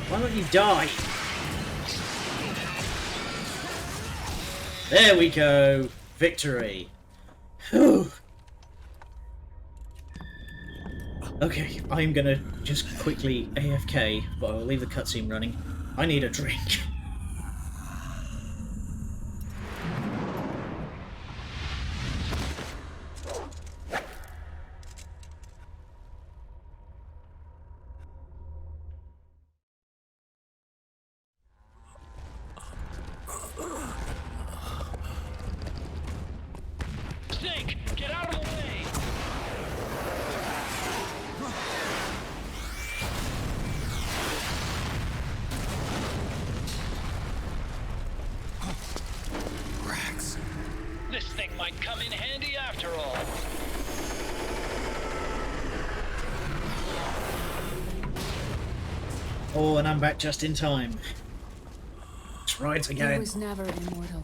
Why don't you die? There we go. Victory. Whew. Okay, I'm gonna just quickly AFK, but I'll leave the cutscene running. I need a drink. This thing might come in handy after all. Oh, and I'm back just in time. Let's ride He again. was never immortal.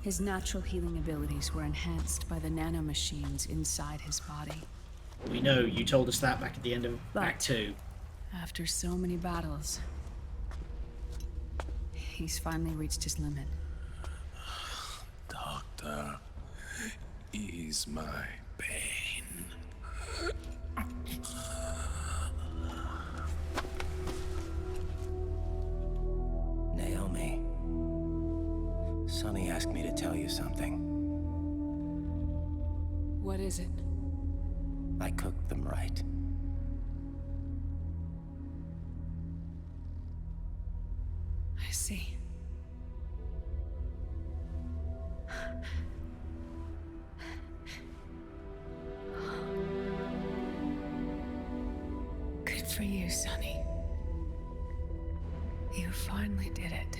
His natural healing abilities were enhanced by the nanomachines inside his body. We know, you told us that back at the end of But- Act 2. After so many battles, he's finally reached his limit. Doctor, ease my pain. Naomi. Sonny asked me to tell you something. What is it? I cooked them right. I see. Good for you, Sonny. You finally did it.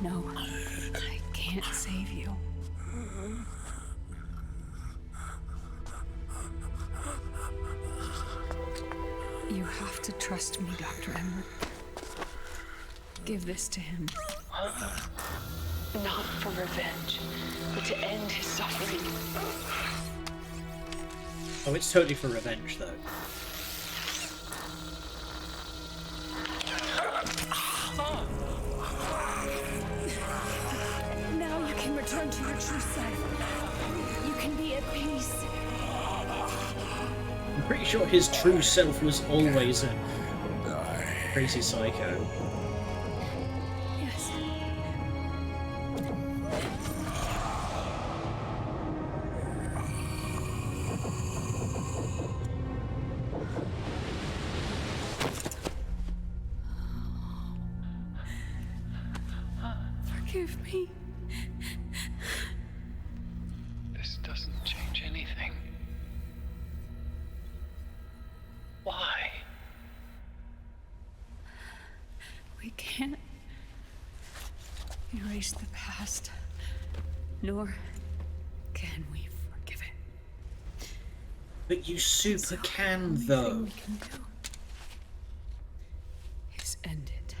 No, I can't save you. You have to trust me, Dr. Emmer. Give this to him. Not for revenge, but to end his suffering. Oh, it's totally for revenge, though. Now you can return to your true self. You can be at peace. I'm pretty sure his true self was always a crazy psycho. Yes. Forgive me. This doesn't change anything. Why? We can't erase the past, nor can we forgive it. But you super can, Only though. thing we can do is end it.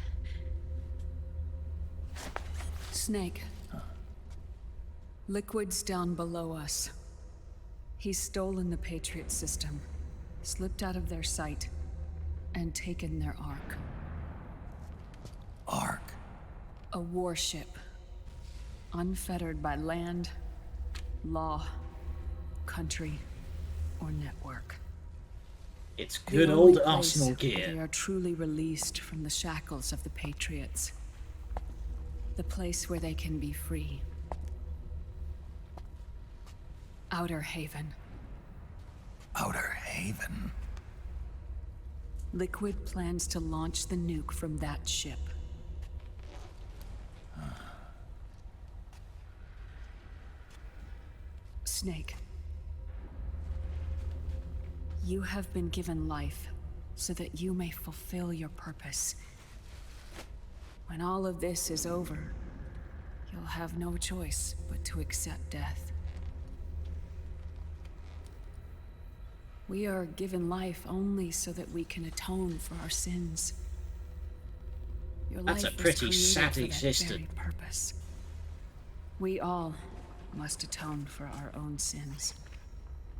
Snake. Liquid's down below us. He's stolen the Patriot system, slipped out of their sight, and taken their Ark. Ark. A warship. Unfettered by land, law, country, or network. It's The good only old place Arsenal where gear. They are truly released from the shackles of the Patriots. The place where they can be free. Outer Haven. Outer Haven. Liquid plans to launch the nuke from that ship. Snake. You have been given life so that you may fulfill your purpose. When all of this is over, you'll have no choice but to accept death. We are given life only so that we can atone for our sins. Your That's a life was pretty created sad for that existence. very purpose. We all must atone for our own sins.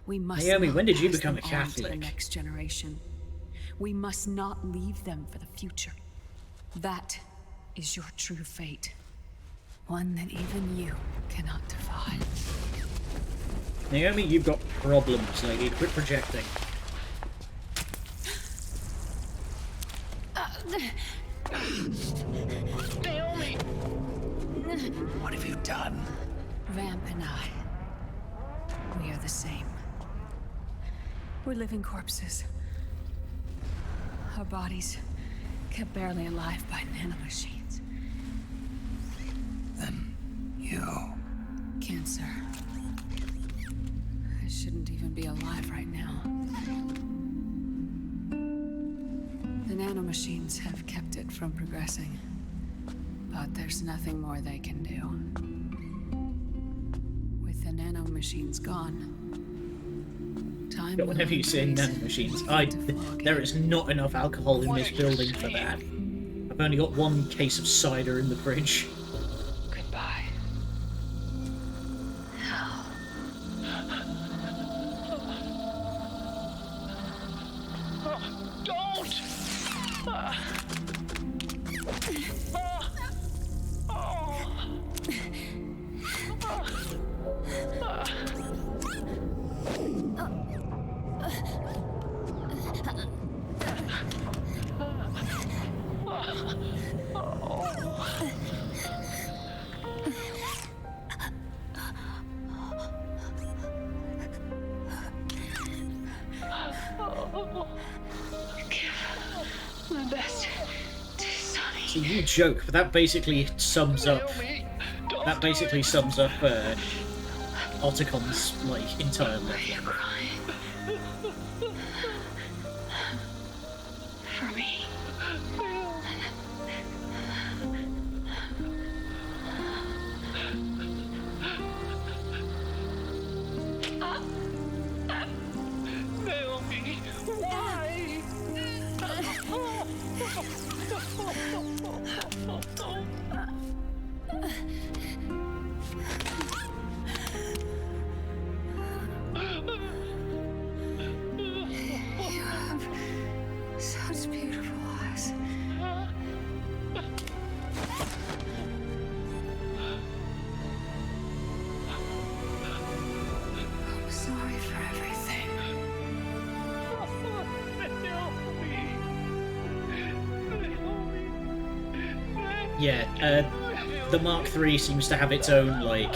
We must Naomi, not when did you pass become them a on to the Catholic? next generation. We must not leave them for the future. That is your true fate. One that even you cannot defy. Naomi, you've got problems, lady. Quit projecting. Naomi! What have you done? Vamp and I, we are the same. We're living corpses. Our bodies kept barely alive by nanomachines. Then you. Cancer has shouldn't even be alive right now. The nanomachines have kept it from progressing. But there's nothing more they can do. With the nanomachines gone, time But whenever you say nanomachines, there is not enough alcohol in this building for that. I've only got one case of cider in the fridge. Goodbye. Don't! My best to Sonny. So you joke, but that basically sums up. That basically sums up Otacom's like entire level. For me. Naomi, why? You have such beautiful eyes. I'm sorry for everything. Yeah, the Mark III seems to have its own like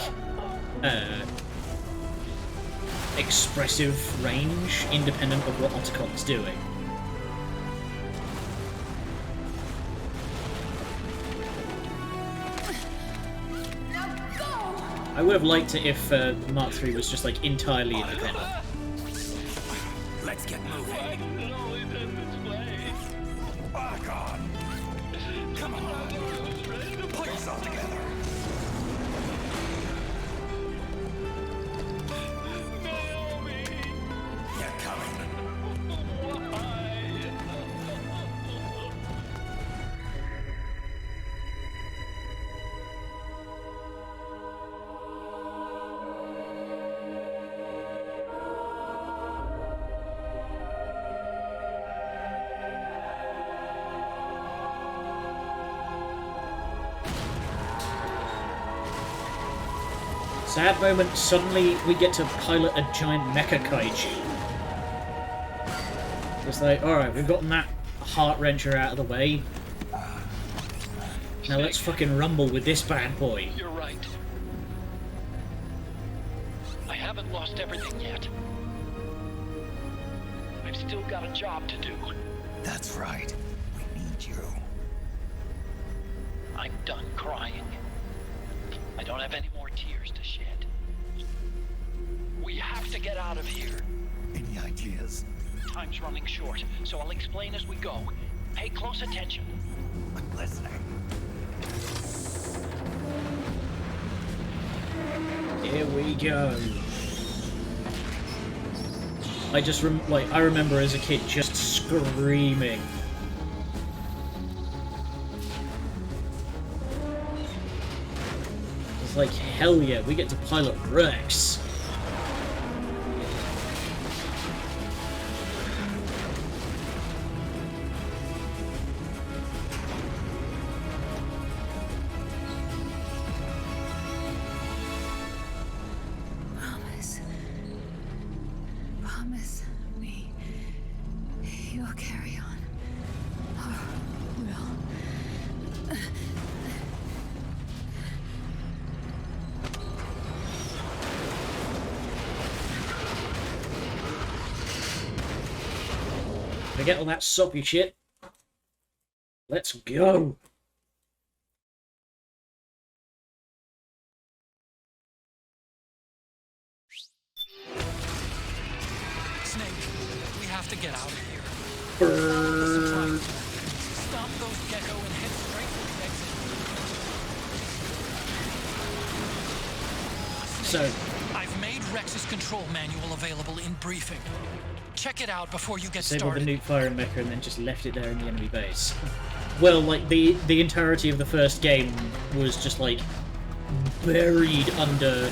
expressive range, independent of what Otacom's doing. I would have liked it if Mark III was just like entirely independent. Let's get moving. Oh, God. Come on. Pull yourself together. They're coming. Sad moment, suddenly we get to pilot a giant mecha kaiju. It's like, alright, we've gotten that heart-wrencher out of the way. Now let's fucking rumble with this bad boy. You're right. I haven't lost everything yet. I've still got a job to do. That's right. We need you. I'm done crying. I don't have any more tears to shed. We have to get out of here. Any ideas? Time's running short, so I'll explain as we go. Pay close attention. I'm listening. Here we go. I remember as a kid just screaming. It's like, hell yeah, we get to pilot Rex. Promise me you'll carry on. Or will. Forget all that soppy shit. Let's go. have to get out of here. Brrr. Stop those gecko and head straight for the exit. So, I've made Rex's control manual available in briefing. Check it out before you get disabled the started. nuke firing mecha and then just left it there in the enemy base. Well, like, the entirety of the first game was just, like, buried under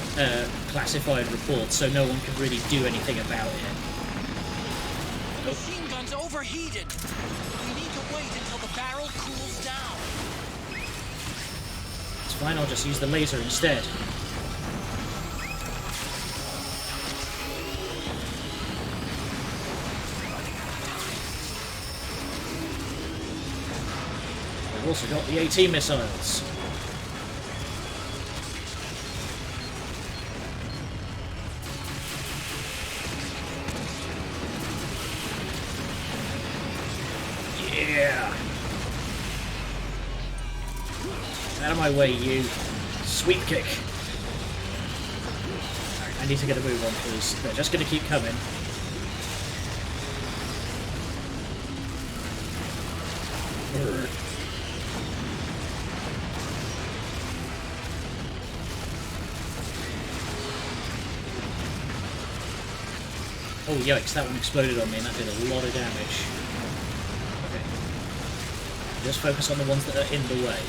classified reports, so no one could really do anything about it. Machine gun's overheated. We need to wait until the barrel cools down. It's fine, I'll just use the laser instead. We've also got the AT missiles. Yeah! Out of my way, you. Sweep kick. I need to get a move on, please. They're just going to keep coming. Oh yikes, that one exploded on me and that did a lot of damage. Okay. Just focus on the ones that are in the way.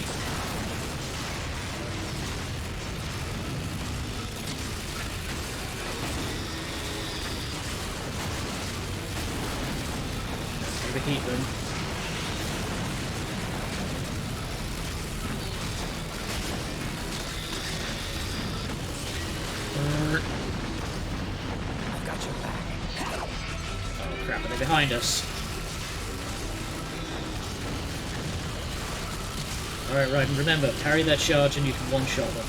Overheat them. I've got your back. Oh crap, are they behind us? Alright, right, and remember, parry that charge and you can one-shot them.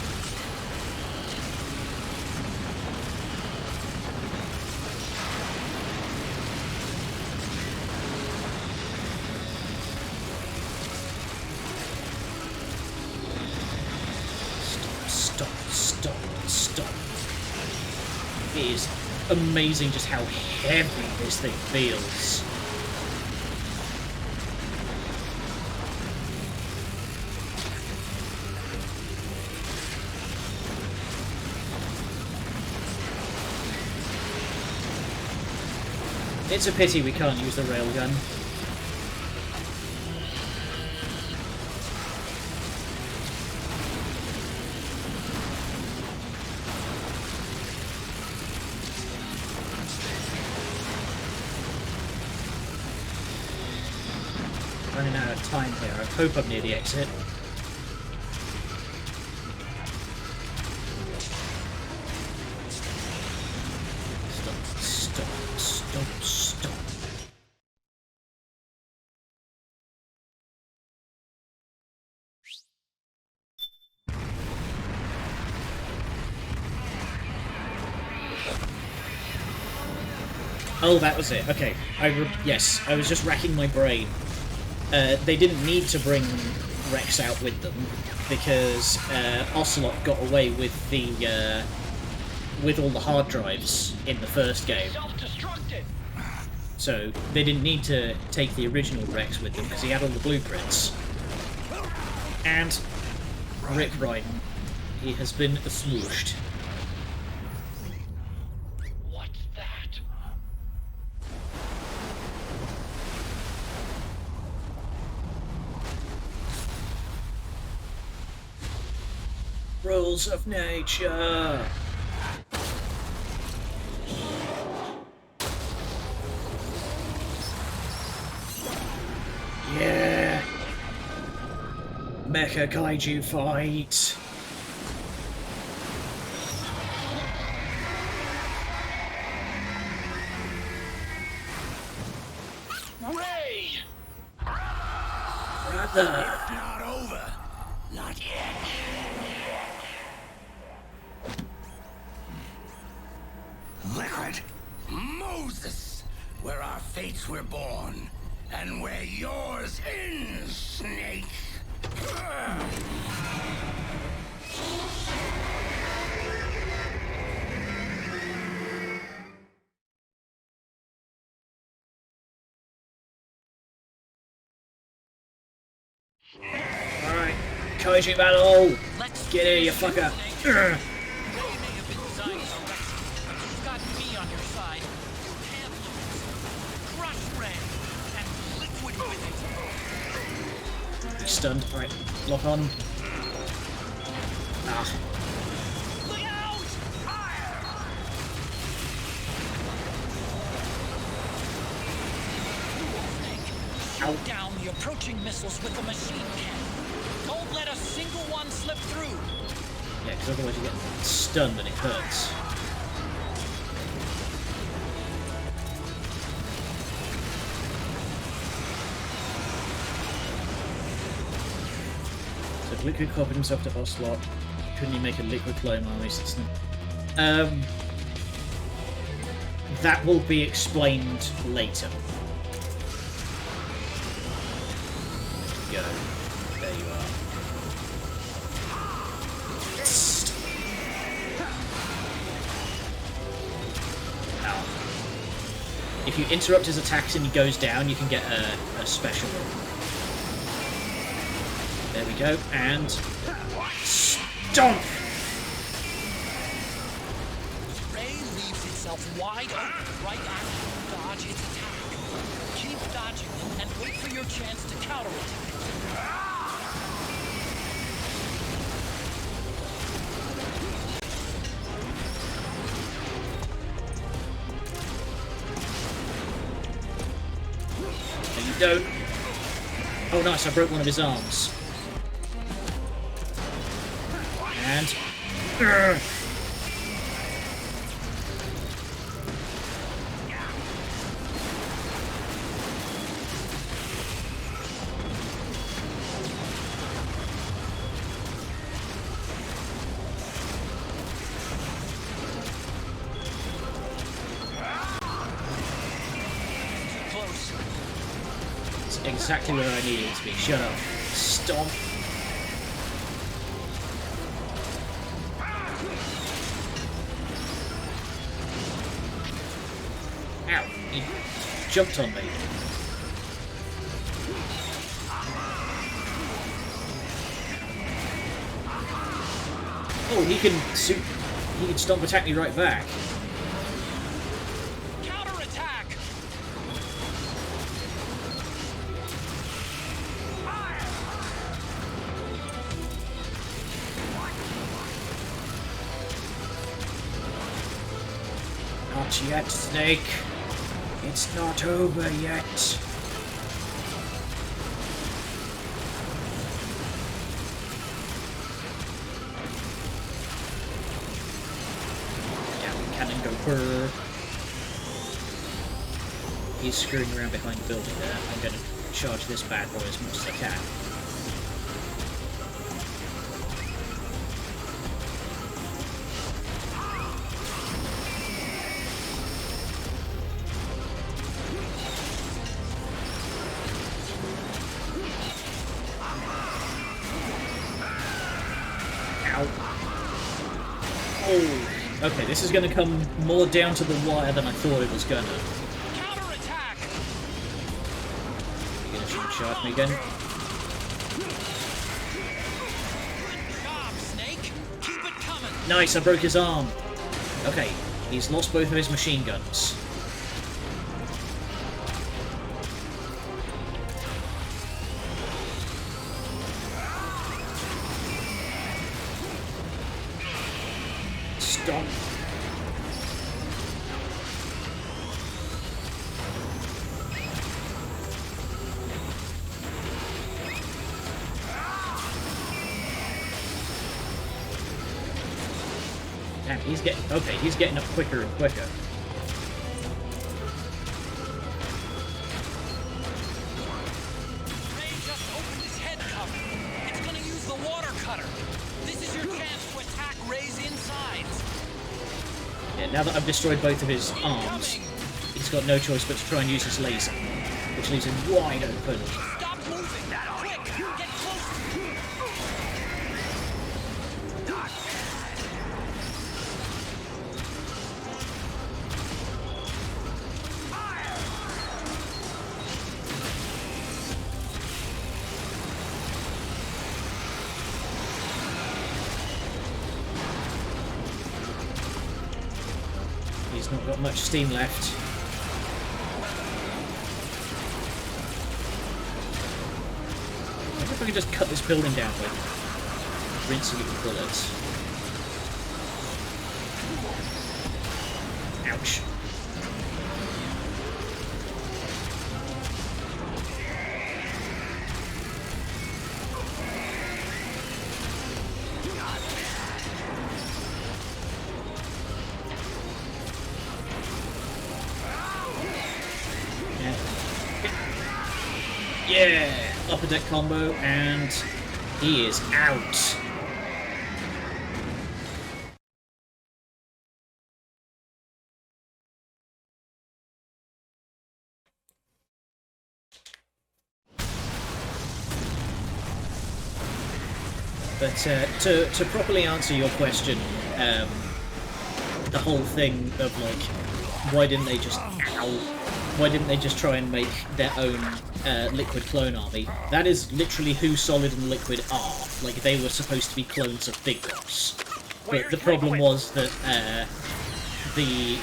Stop, stop, stop. It is amazing just how heavy this thing feels. It's a pity we can't use the railgun. Running out of time here. I hope I'm near the exit. Stop, stop, stop, stop. Oh, that was it. Okay. Yes, I was just racking my brain. They didn't need to bring Rex out with them because Ocelot got away with the with all the hard drives in the first game. Self-destructed. So they didn't need to take the original Rex with them because he had all the blueprints. And Rick Ryden, he has been smooshed. What's that? Rules of nature. Yeah. Mecha Kaiju fight. Ray! Brother. Not over. Not yet. Liquid. Moses. Where our fates were born. And where yours ends, Snake. Kaiju battle! Let's Get here, you finish fucker! Snake. Ray may have been designed to wreck you, but you've got me on your side. You can't lose. Crush Ray and liquid with it. He's stunned. Alright, lock on. Ah. Look out! Ow. Shoot down the approaching missiles with the machine cannon. Don't let a single one slip through. Yeah, because otherwise you get stunned and it hurts. So if Liquid copied himself to Ocelot, couldn't he make a Liquid clone army system? That will be explained later. Go. There you are. Ow. If you interrupt his attacks and he goes down, you can get a special one. There we go, and stomp! Ray leaves itself wide open right after you dodge its attack. Keep dodging and wait for your chance to counterattack. No, you don't. Oh, nice, I broke one of his arms. And... Urgh. Close. It's exactly where I needed it to be. Shut up. Stomp. Ow. He jumped on me. Oh, he can stomp attack me right back. Counterattack! Not yet, Snake. It's not over yet. Yeah, cannon go brrr. He's screwing around behind the building there. I'm going to charge this bad boy as much as I can. Oh, okay, this is going to come more down to the wire than I thought it was going to. Counterattack! You going to shoot charge me again? Good job, Snake. Keep it coming. Nice, I broke his arm. Okay, he's lost both of his machine guns. Stop. Damn, he's getting up quicker and quicker. Ray just opened his head cover. It's gonna use the water cutter. This is your chance to attack Ray's insides. Yeah, now that I've destroyed both of his arms, he's got no choice but to try and use his laser, which leaves him wide open. Stop moving! Quick! Get close! It's not got much steam left. I wonder if I could just cut this building down by rinsing it with bullets. Ouch. Yeah, upper deck combo, and he is out. But to properly answer your question, the whole thing of like, why didn't they just try and make their own Liquid clone army? That is literally who Solid and Liquid are. Like, they were supposed to be clones of Big Boss. But the problem was that the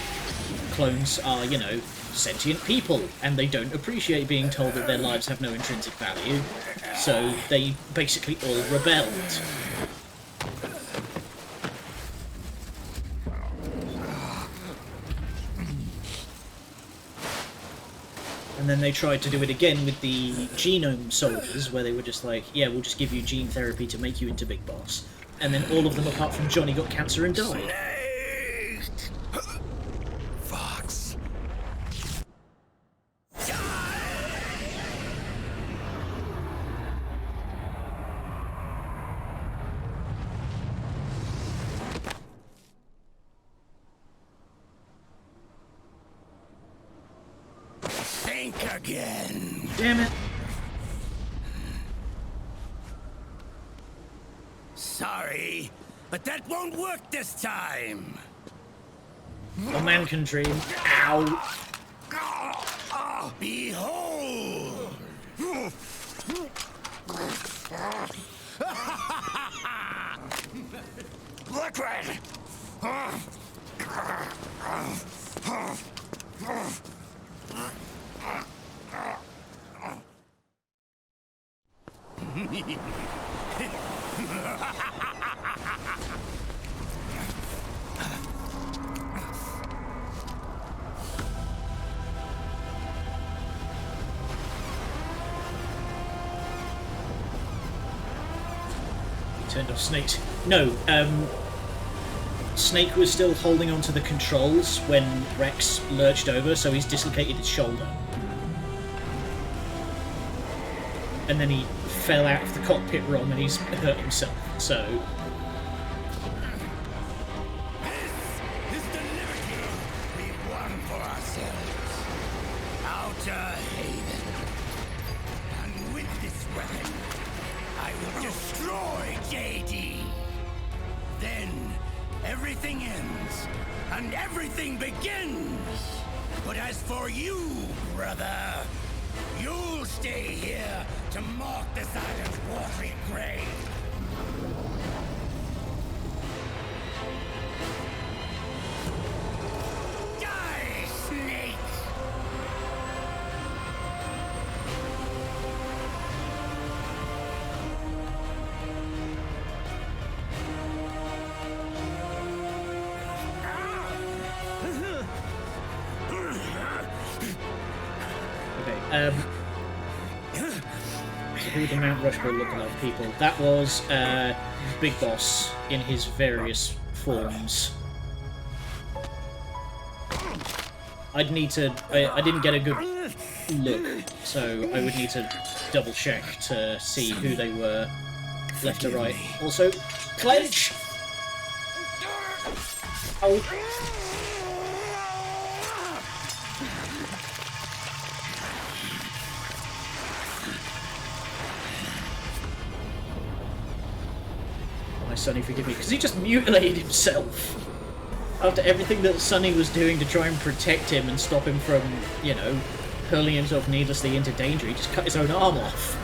clones are, you know, sentient people, and they don't appreciate being told that their lives have no intrinsic value, so they basically all rebelled. And then they tried to do it again with the genome soldiers, where they were just like, yeah, we'll just give you gene therapy to make you into Big Boss. And then all of them, apart from Johnny, got cancer and died. Fox. Think again. Damn it. Sorry, but that won't work this time. A man can dream. Ow. Behold! Liquid! Turned off Snake's. No, Snake was still holding onto the controls when Rex lurched over, so he's dislocated his shoulder. And then he fell out of the cockpit wrong and he's hurt himself, so... This is the liberty we won for ourselves. Outer Haven. And with this weapon, I will destroy JD. Then everything ends and everything begins. But as for you, brother, you'll stay here to mark this island's watery grave. Die, Snake! Okay, so who the Mount Rushmore lookalike people? That was Big Boss in his various forms. I'd need to... I didn't get a good look, so I would need to double check to see who they were left to right. Also, clench! Oh. Sonny, forgive me, because he just mutilated himself after everything that Sonny was doing to try and protect him and stop him from, you know, hurling himself needlessly into danger. He just cut his own arm off.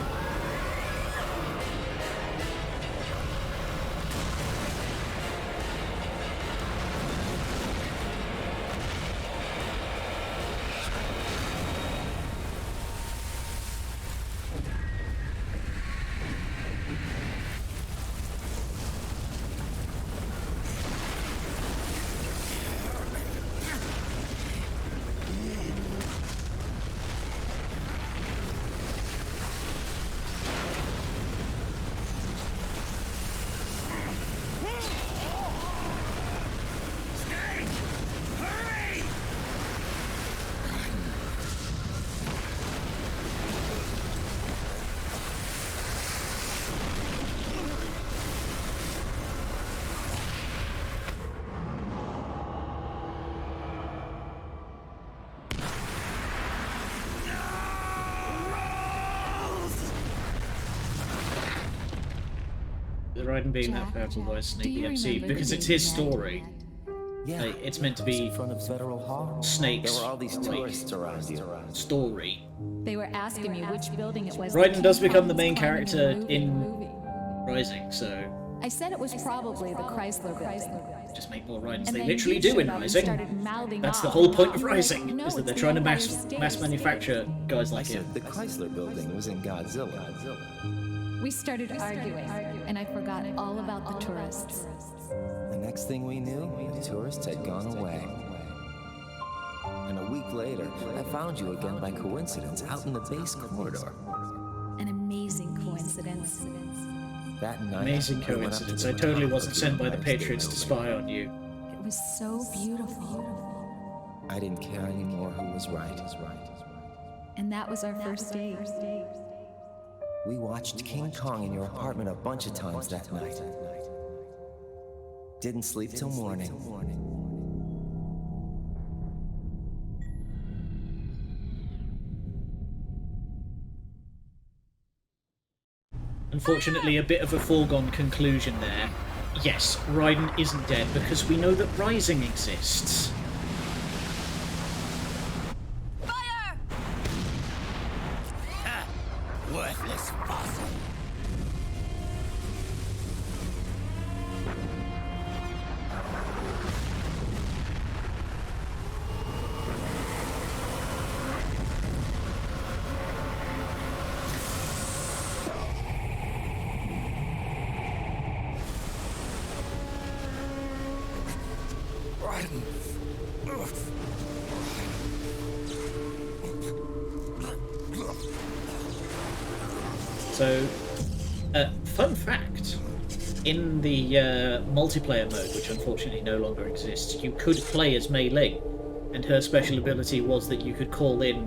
Is Raiden being that Jack, powerful by a do sneaky you MC? remember Because the it's day his we met? story. Yeah, Like, it's meant to be in front of Federal Hall. Snake's There were all these tourists around you. story. They were asking me which building it was. Raiden that does King become the Kong main was climbing character in the in Rising, so I said it was probably the Chrysler building. just make more Raidens. And They then literally you do showed in up and Rising. started mouthing That's the off. whole point of You were like, Rising, "No, is that it's they're the trying to Empire mass State." manufacture guys I like him. said the Chrysler building was in Godzilla. We started arguing, and I forgot all about the tourists. The next thing we knew, the tourists had gone away. And a week later, I found you again by coincidence out in the base corridor. An amazing coincidence. That night, Amazing we went up to coincidence. the I totally top wasn't of the sent by the Empire State Patriots to Building. spy on you. It was so beautiful. I didn't care anymore who was right. And that was our first date. We watched King Kong in your apartment a bunch of times that night. Didn't sleep till morning. Unfortunately, a bit of a foregone conclusion there. Yes, Raiden isn't dead because we know that Rising exists. Fire! Worthless fossil. So, fun fact, in the multiplayer mode, which unfortunately no longer exists, you could play as Mei Ling, and her special ability was that you could call in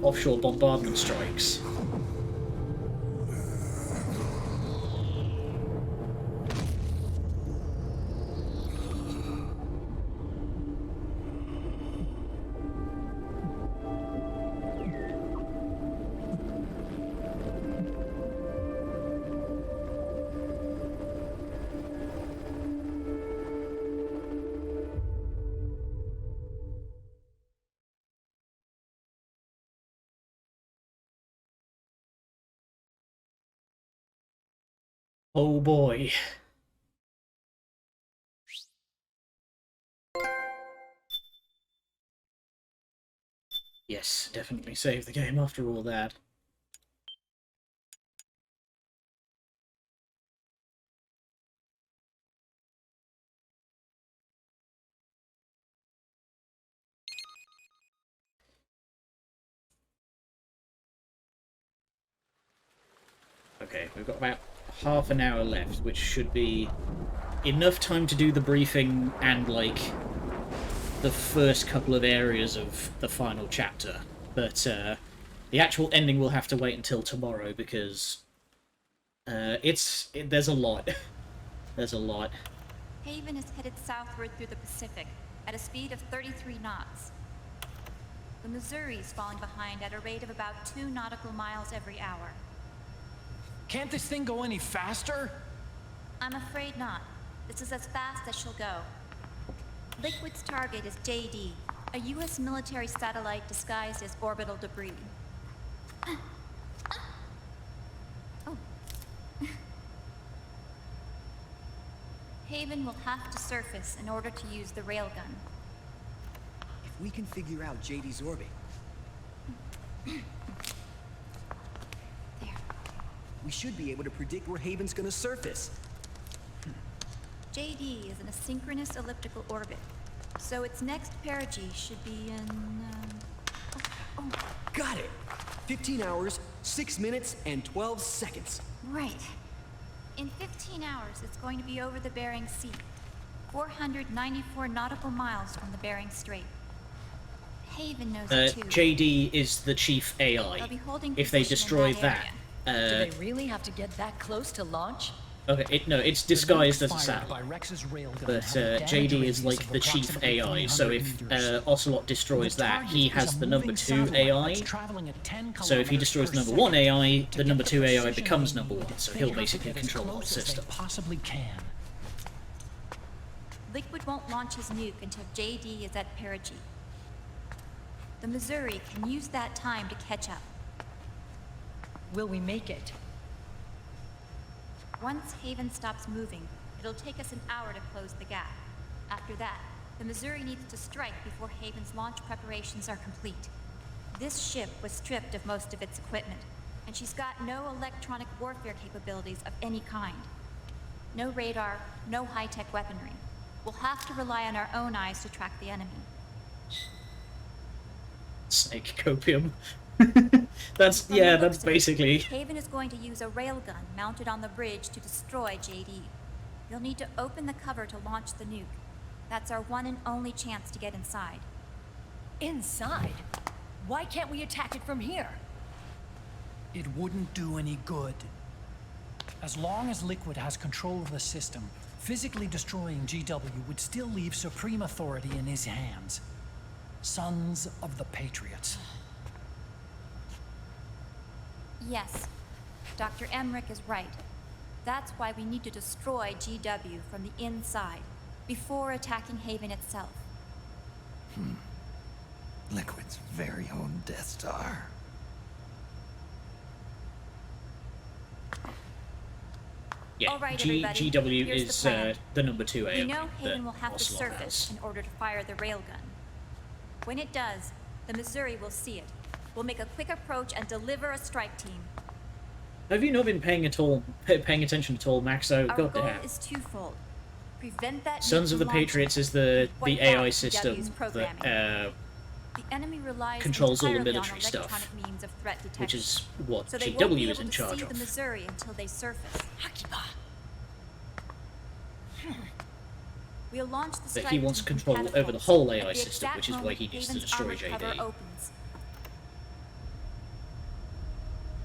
offshore bombardment strikes. Oh boy. Yes, definitely save the game after all that. Okay, we've got about half an hour left, which should be enough time to do the briefing and, like, the first couple of areas of the final chapter. But the actual ending will have to wait until tomorrow, because there's a lot. There's a lot. Haven is headed southward through the Pacific at a speed of 33 knots. The Missouri is falling behind at a rate of about 2 nautical miles every hour. Can't this thing go any faster? I'm afraid not. This is as fast as she'll go. Liquid's target is JD, a U.S. military satellite disguised as orbital debris. Oh. Haven will have to surface in order to use the railgun. If we can figure out JD's orbit... we should be able to predict where Haven's gonna surface. JD is in a synchronous elliptical orbit, so its next perigee should be in... Got it! 15 hours, 6 minutes, and 12 seconds. Right. In 15 hours, it's going to be over the Bering Sea, 494 nautical miles from the Bering Strait. Haven knows it too. JD is the chief AI. They'll be holding If they position in destroy that that, Do they really have to get that close to launch? Okay, it's disguised as a Fired satellite. by Rex's railgun But have a damage JD is radius like of the chief approximately AI, so 300 if meters. Ocelot destroys The that, target he is has a the number moving 2 satellite AI. that's traveling at 10 So if he kilometers destroys per number second. 1 AI, To the get number the 2 AI precision becomes they number need, 1, so they he'll have to basically get as control the whole close as they system. possibly can. Liquid won't launch his nuke until JD is at perigee. The Missouri can use that time to catch up. Will we make it? Once Haven stops moving, it'll take us an hour to close the gap. After that, the Missouri needs to strike before Haven's launch preparations are complete. This ship was stripped of most of its equipment, and she's got no electronic warfare capabilities of any kind. No radar, no high-tech weaponry. We'll have to rely on our own eyes to track the enemy. Snake copium. That's From the looks that's of it, basically... Haven is going to use a railgun mounted on the bridge to destroy JD. You'll need to open the cover to launch the nuke. That's our one and only chance to get inside. Inside? Why can't we attack it from here? It wouldn't do any good. As long as Liquid has control of the system, physically destroying GW would still leave supreme authority in his hands. Sons of the Patriots. Yes, Dr. Emmerich is right. That's why we need to destroy GW from the inside, before attacking Haven itself. Liquid's very own Death Star. Yeah, All right, everybody, GW here's is the plan. the number 2 AI. We know Haven will that have to Ocelot surface has. in order to fire the railgun. When it does, the Missouri will see it. We'll make a quick approach and deliver a strike team. Have you not been paying attention at all, Maxo? Our God goal damn. is twofold. Prevent that Sons nuke of the from launching, Patriots is the wipe AI out system GW's programming. that The enemy relies controls all the entirely on military stuff, electronic means of threat detection. which is what So they won't GW be is able in to charge see of. the Missouri until they surface. We'll launch the But strike he wants team from control over the catapults whole at AI the system, exact which is why moment he needs to Haven's destroy armored cover JD. opens.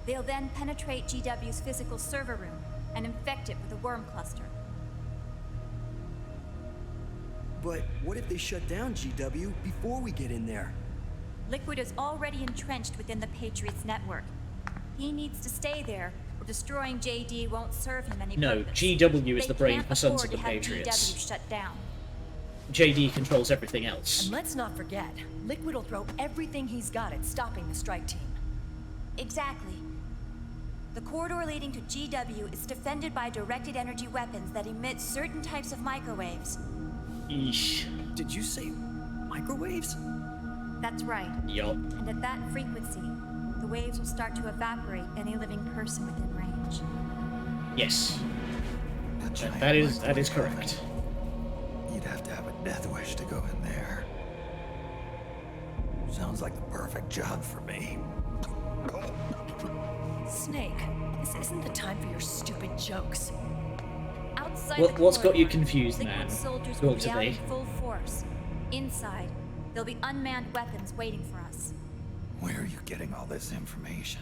They'll then penetrate GW's physical server room and infect it with a worm cluster. But what if they shut down GW before we get in there? Liquid is already entrenched within the Patriots network. He needs to stay there, or destroying JD won't serve him any No, purpose. GW is They the brain can't for Sons afford of the to have Patriots. GW shut down. JD controls everything else. And let's not forget, Liquid will throw everything he's got at stopping the strike team. Exactly. The corridor leading to GW is defended by directed energy weapons that emit certain types of microwaves. Eesh. Did you say microwaves? That's right. Yup. And at that frequency, the waves will start to evaporate any living person within range. Yes. That is correct. You'd have to have a death wish to go in there. Sounds like the perfect job for me. Snake, this isn't the time for your stupid jokes. Outside What's the got you corridor, confused, Liquid man? soldiers Go will on be out in today. full force. Inside, there'll be unmanned weapons waiting for us. Where are you getting all this information?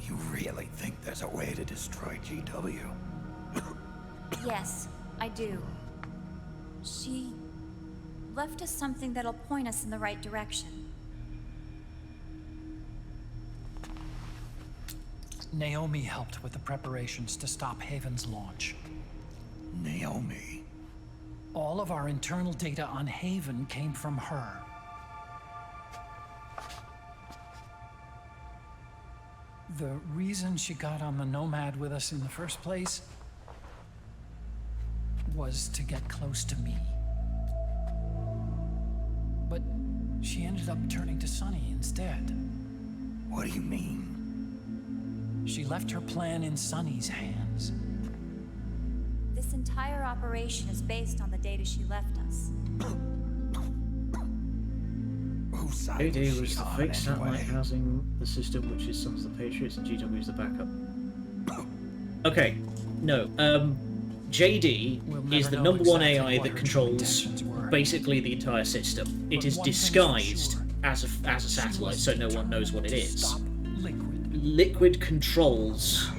You really think there's a way to destroy GW? Yes, I do. She left us something that'll point us in the right direction. Naomi helped with the preparations to stop Haven's launch. Naomi? All of our internal data on Haven came from her. The reason she got on the Nomad with us in the first place was to get close to me. But she ended up turning to Sunny instead. What do you mean? She left her plan in Sunny's hands. This entire operation is based on the data she left us. Whose side JD was was she the on fake satellite anyway? housing the system, which is Sons of the Patriots, and GW is the backup. Okay, no. JD is the never know number one exactly AI what that her true controls intentions were. basically the entire system. It But is one thing's for disguised sure. as a She satellite, was so no one knows determined what it to is. stop Liquid. Liquid controls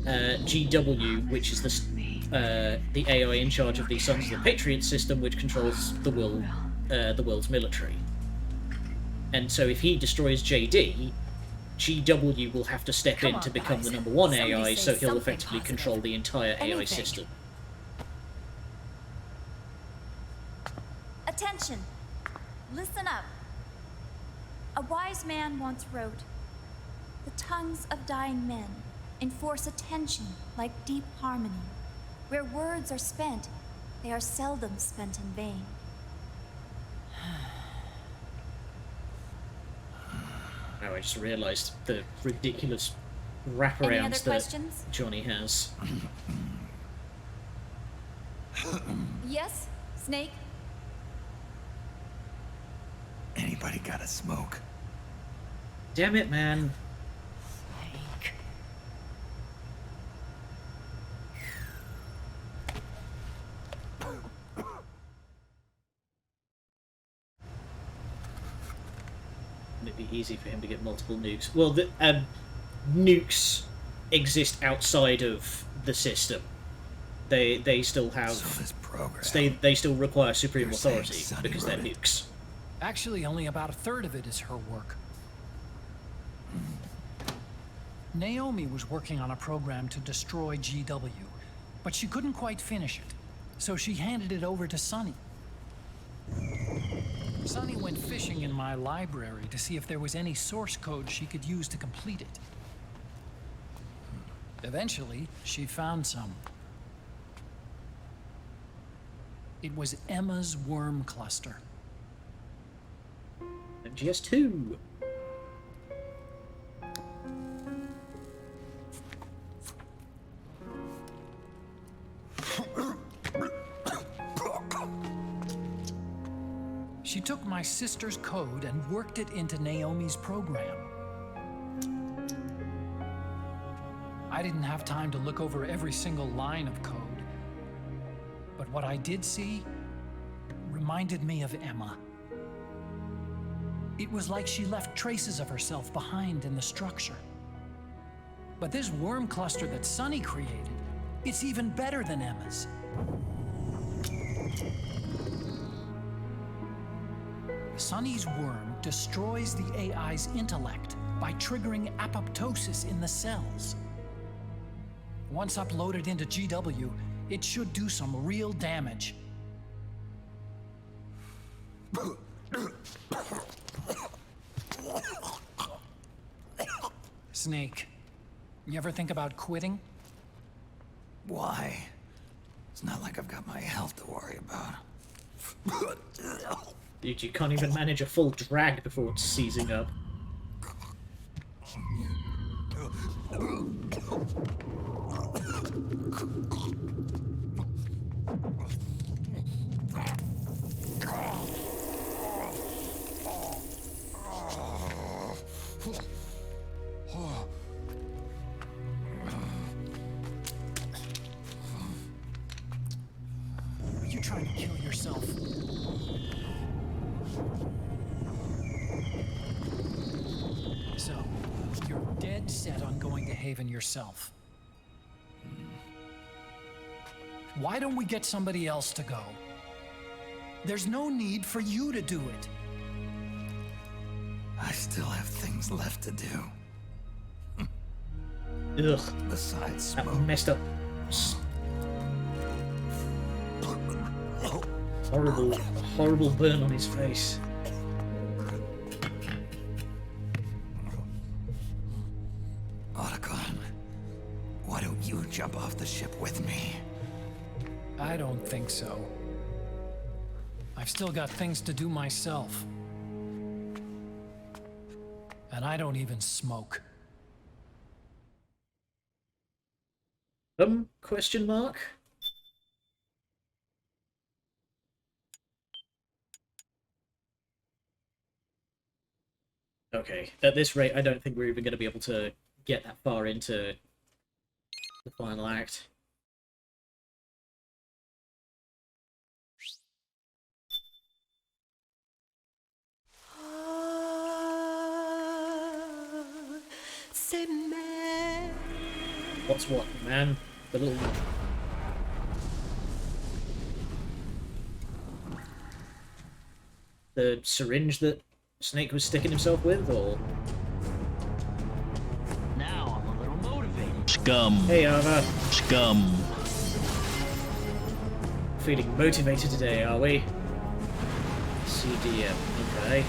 GW, which is the AI in charge of the Sons of the Patriots system, which controls the world's military. And so if he destroys JD, GW will have to step in to become the #1 AI, so he'll effectively control the entire AI system. Attention! Listen up. A wise man once wrote, "The tongues of dying men enforce attention like deep harmony. Where words are spent, they are seldom spent in vain." Oh, I just realised the ridiculous Any wraparounds other that questions? Johnny has. Yes, Snake? Anybody got a smoke? Damn it, man. It'd be easy for him to get multiple nukes. Well, the nukes exist outside of the system. They still have. So this program. They still require supreme You're saying authority Sonny because they're wrote it? nukes. Actually, only about a third of it is her work. Naomi was working on a program to destroy GW, but she couldn't quite finish it, so she handed it over to Sonny. Sonny went fishing in my library to see if there was any source code she could use to complete it. Eventually, she found some. It was Emma's worm cluster. MGS2. She took my sister's code and worked it into Naomi's program. I didn't have time to look over every single line of code, but what I did see reminded me of Emma. It was like she left traces of herself behind in the structure. But this worm cluster that Sonny created, it's even better than Emma's. Sonny's worm destroys the AI's intellect by triggering apoptosis in the cells. Once uploaded into GW, it should do some real damage. Snake, you ever think about quitting? Why? It's not like I've got my health to worry about. Dude, you can't even manage a full drag before it's seizing up. Are you trying to kill yourself? So, you're dead set on going to Haven yourself. Why don't we get somebody else to go? There's no need for you to do it. I still have things left to do. Ugh. Besides That smoke. messed up. Horrible, horrible burn on his face. Otacon, why don't you jump off the ship with me? I don't think so. I've still got things to do myself. And I don't even smoke. Question mark? Okay, at this rate, I don't think we're even going to be able to get that far into the final act. C'est What's what, man? The little... The syringe that Snake was sticking himself with, or... Now I'm a little motivated. Scum. Hey, Ava. Scum. Feeling motivated today, are we? CDM, okay.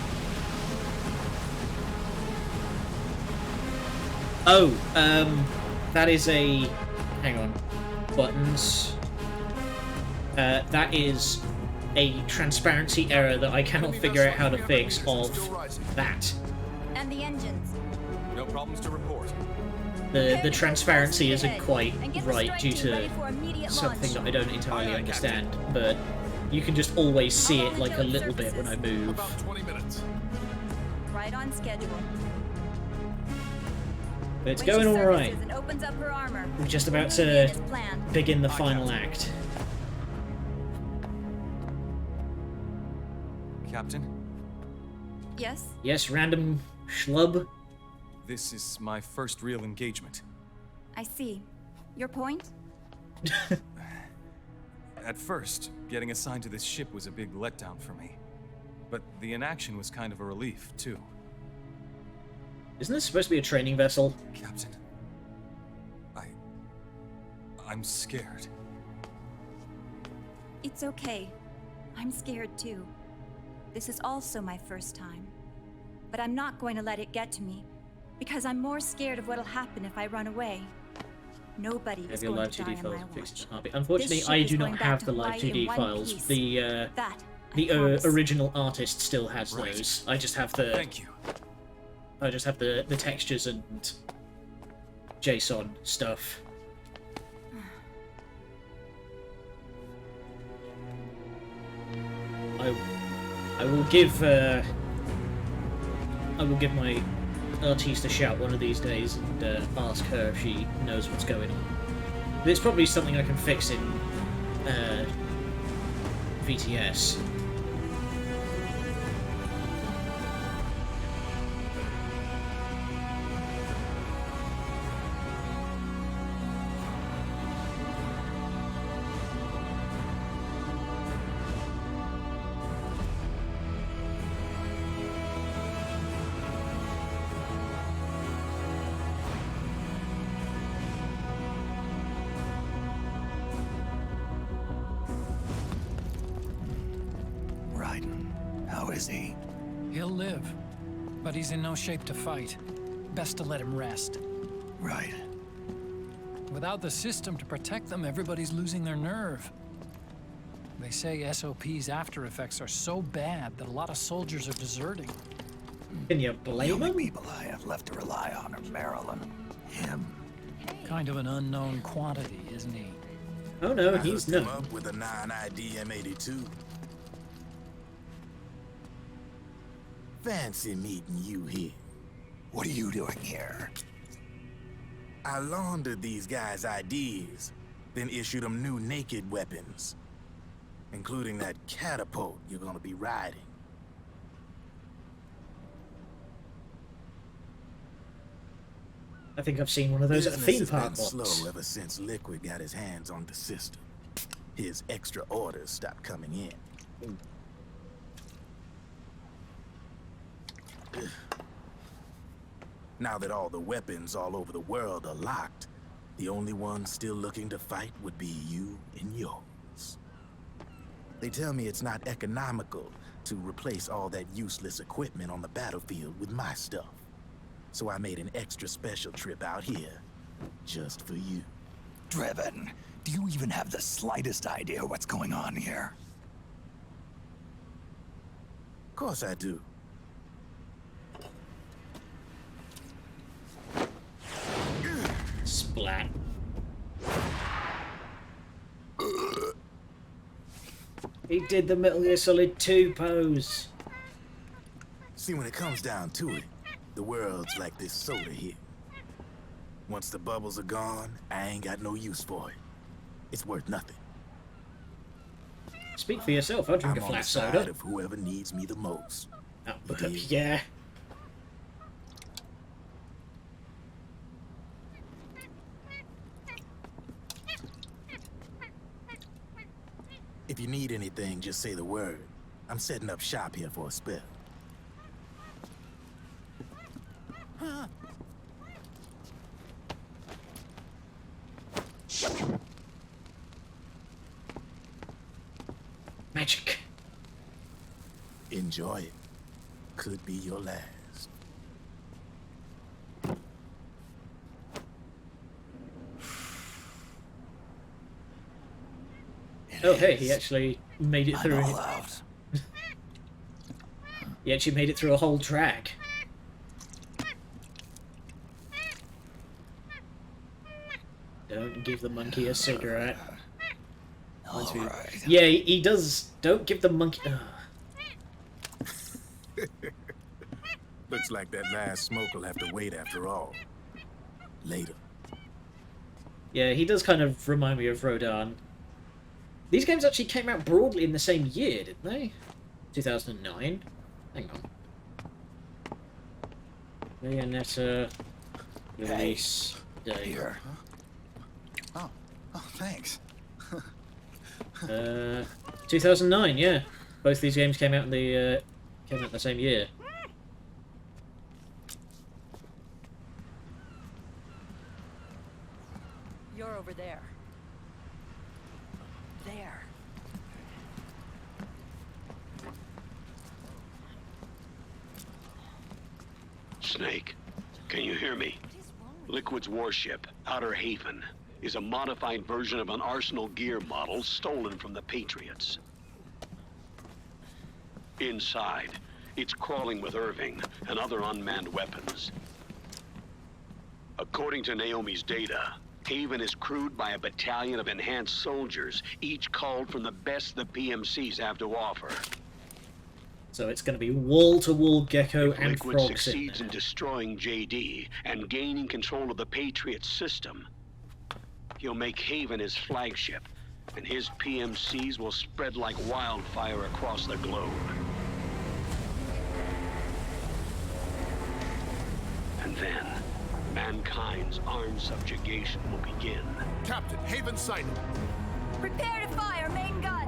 Oh, that is a... Hang on. Buttons. That is a transparency error that I cannot figure out how to fix of that. And the engines. No problems to report. The transparency isn't quite right due to something that I don't entirely understand, but you can just always see it like a little bit when I move. About 20 minutes. Right on schedule. But it's going alright. And opens up her armor. We're just about to begin the final act. Captain? Yes? Yes, random schlub. This is my first real engagement. I see. Your point? At first, getting assigned to this ship was a big letdown for me. But the inaction was kind of a relief, too. Isn't this supposed to be a training vessel? Captain, I'm scared. It's okay. I'm scared too. This is also my first time. But I'm not going to let it get to me, because I'm more scared of what'll happen if I run away. Nobody is going to die on my watch. Unfortunately, I do not have the live 2D files. The original artist still has those. I just have the... Thank you. I just have the textures and JSON stuff. I will give my artiste a shout one of these days and ask her if she knows what's going on. But it's probably something I can fix in VTS. How is he? He'll live, but he's in no shape to fight. Best to let him rest. Right. Without the system to protect them, everybody's losing their nerve. They say SOP's after effects are so bad that a lot of soldiers are deserting. Can you blame The him? only people I have left to rely on are Marilyn. Him. Kind of an unknown quantity, isn't he? Oh no, I he's hooked him not. up with a 9ID M82. Fancy meeting you here. What are you doing here? I laundered these guys' IDs, then issued them new naked weapons, including that catapult you're gonna be riding. I think I've seen one of those at a Business theme has park been once. slow ever since Liquid got his hands on the system. His extra orders stopped coming in. Now that all the weapons all over the world are locked, the only ones still looking to fight would be you and yours. They tell me it's not economical to replace all that useless equipment on the battlefield with my stuff. So I made an extra special trip out here, just for you. Driven, do you even have the slightest idea what's going on here? Of course I do. Splat. He did the Metal Gear Solid 2 pose. See, when it comes down to it, the world's like this soda here. Once the bubbles are gone, I ain't got no use for it. It's worth nothing. Speak for yourself, I'll drink I'm a on the flat side soda. of whoever needs me the most. Oh, You dig? yeah. If you need anything, just say the word. I'm setting up shop here for a spell. Magic. Enjoy it. Could be your last. Oh, hey, he actually made it through. He actually made it through a whole track. Don't give the monkey a cigarette. Right. Yeah, he does. Don't give the monkey. Looks like that last smoke will have to wait after all. Later. Yeah, he does kind of remind me of Rodan. These games actually came out broadly in the same year, didn't they? 2009. Hang on. Bayonetta release date. Here. Oh, thanks. 2009. Yeah, both these games came out in the same year. You're over there. There. Snake, can you hear me? Liquid's warship, Outer Haven, is a modified version of an Arsenal gear model stolen from the Patriots. Inside, it's crawling with Irving and other unmanned weapons. According to Naomi's data, Haven is crewed by a battalion of enhanced soldiers, each called from the best the PMCs have to offer. So it's going to be wall-to-wall Gecko If and Liquid Frogs succeeds in in destroying JD and gaining control of the Patriots system, he'll make Haven his flagship, and his PMCs will spread like wildfire across the globe. And then, mankind's armed subjugation will begin. Captain, Haven sighted. Prepare to fire, main gun!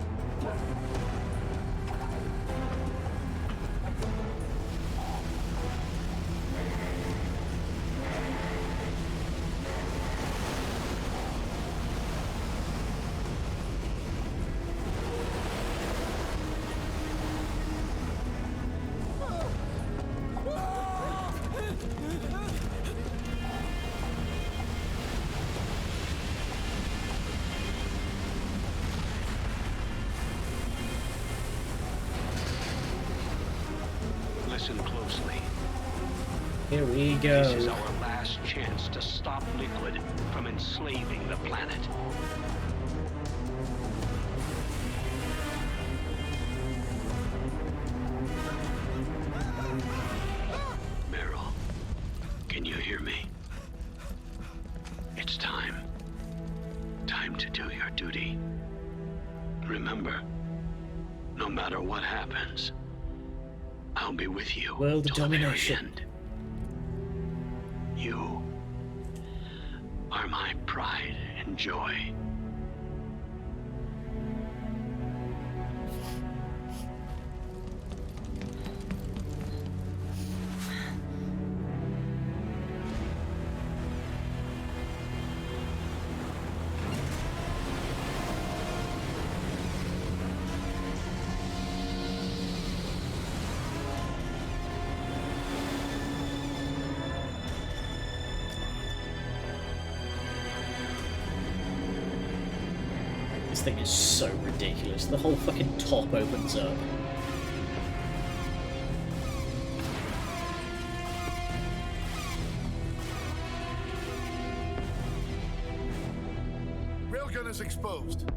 Listen closely. Here we go. This is our last chance to stop Liquid from enslaving the planet. Meryl, can you hear me? It's time. Time to do your duty. Remember, no matter what happens, I'll be with you World till the very domination. end. You are my pride and joy. This thing is so ridiculous. The whole fucking top opens up. Railgun is exposed.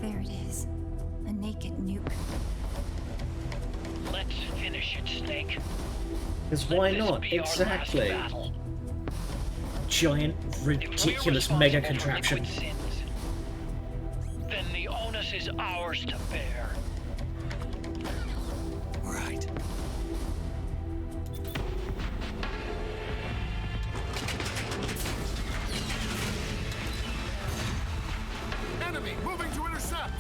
There it is. A naked nuke. Let's finish it, Snake. Because why Let this not? be our last Exactly. battle. Giant, ridiculous mega contraption. Then the onus is ours to bear. Right. Enemy moving to intercept.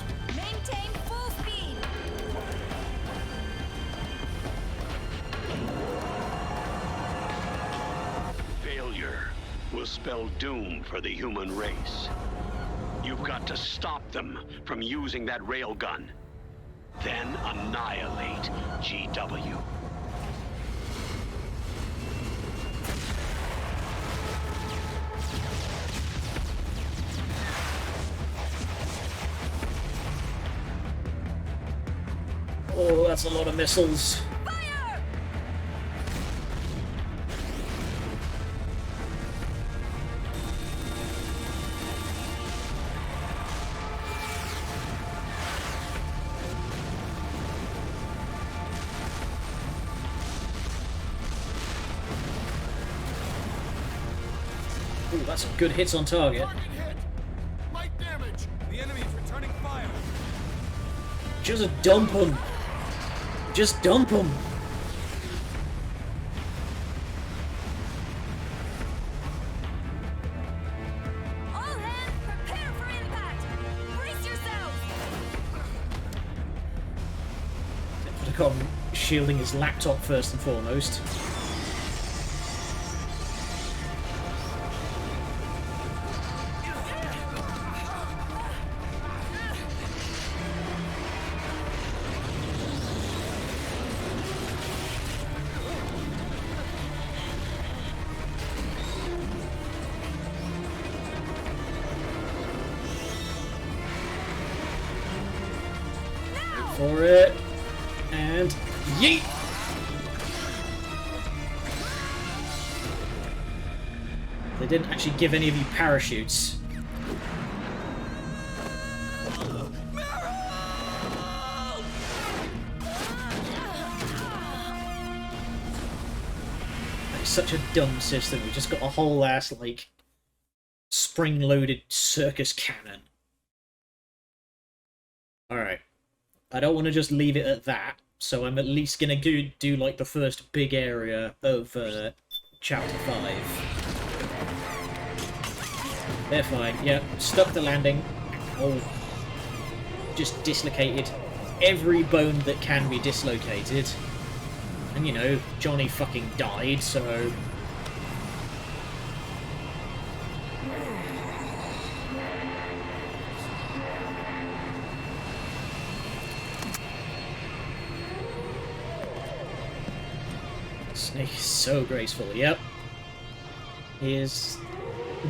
spell doom for the human race. You've got to stop them from using that railgun. Then annihilate GW. Oh, that's a lot of missiles. Ooh, that's some good hits on target. Light damage. The enemy's returning fire. Just dump them. Just dump them. All hands, prepare for impact. Brace yourselves. Defcon shielding his laptop first and foremost. For it, and yeet! They didn't actually give any of you parachutes. That's such a dumb system. We just got a whole ass, like, spring-loaded circus cannon. Alright. I don't want to just leave it at that, so I'm at least going to do like the first big area of Chapter 5. They're fine. Yep, stuck the landing. Oh, just dislocated every bone that can be dislocated. And you know, Johnny fucking died, so... Snake is so graceful, yep. He is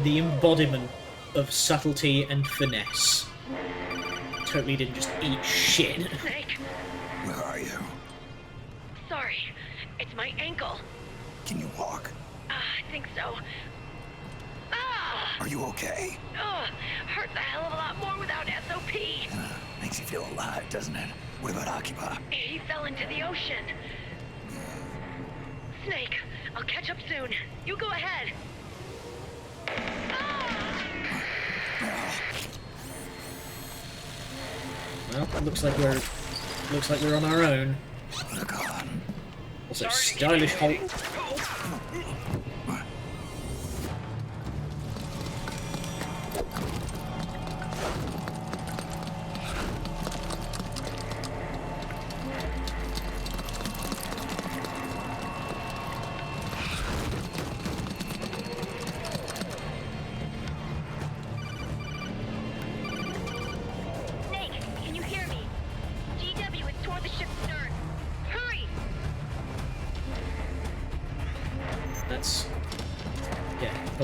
the embodiment of subtlety and finesse. Totally didn't just eat shit. Snake! Where are you? Sorry, it's my ankle. Can you walk? I think so. Ah! Are you okay? Hurts a hell of a lot more without SOP. Makes you feel alive, doesn't it? What about Occupy? He fell into the ocean. Snake, I'll catch up soon. You go ahead. Well, looks like we're on our own. Also, stylish Hulk.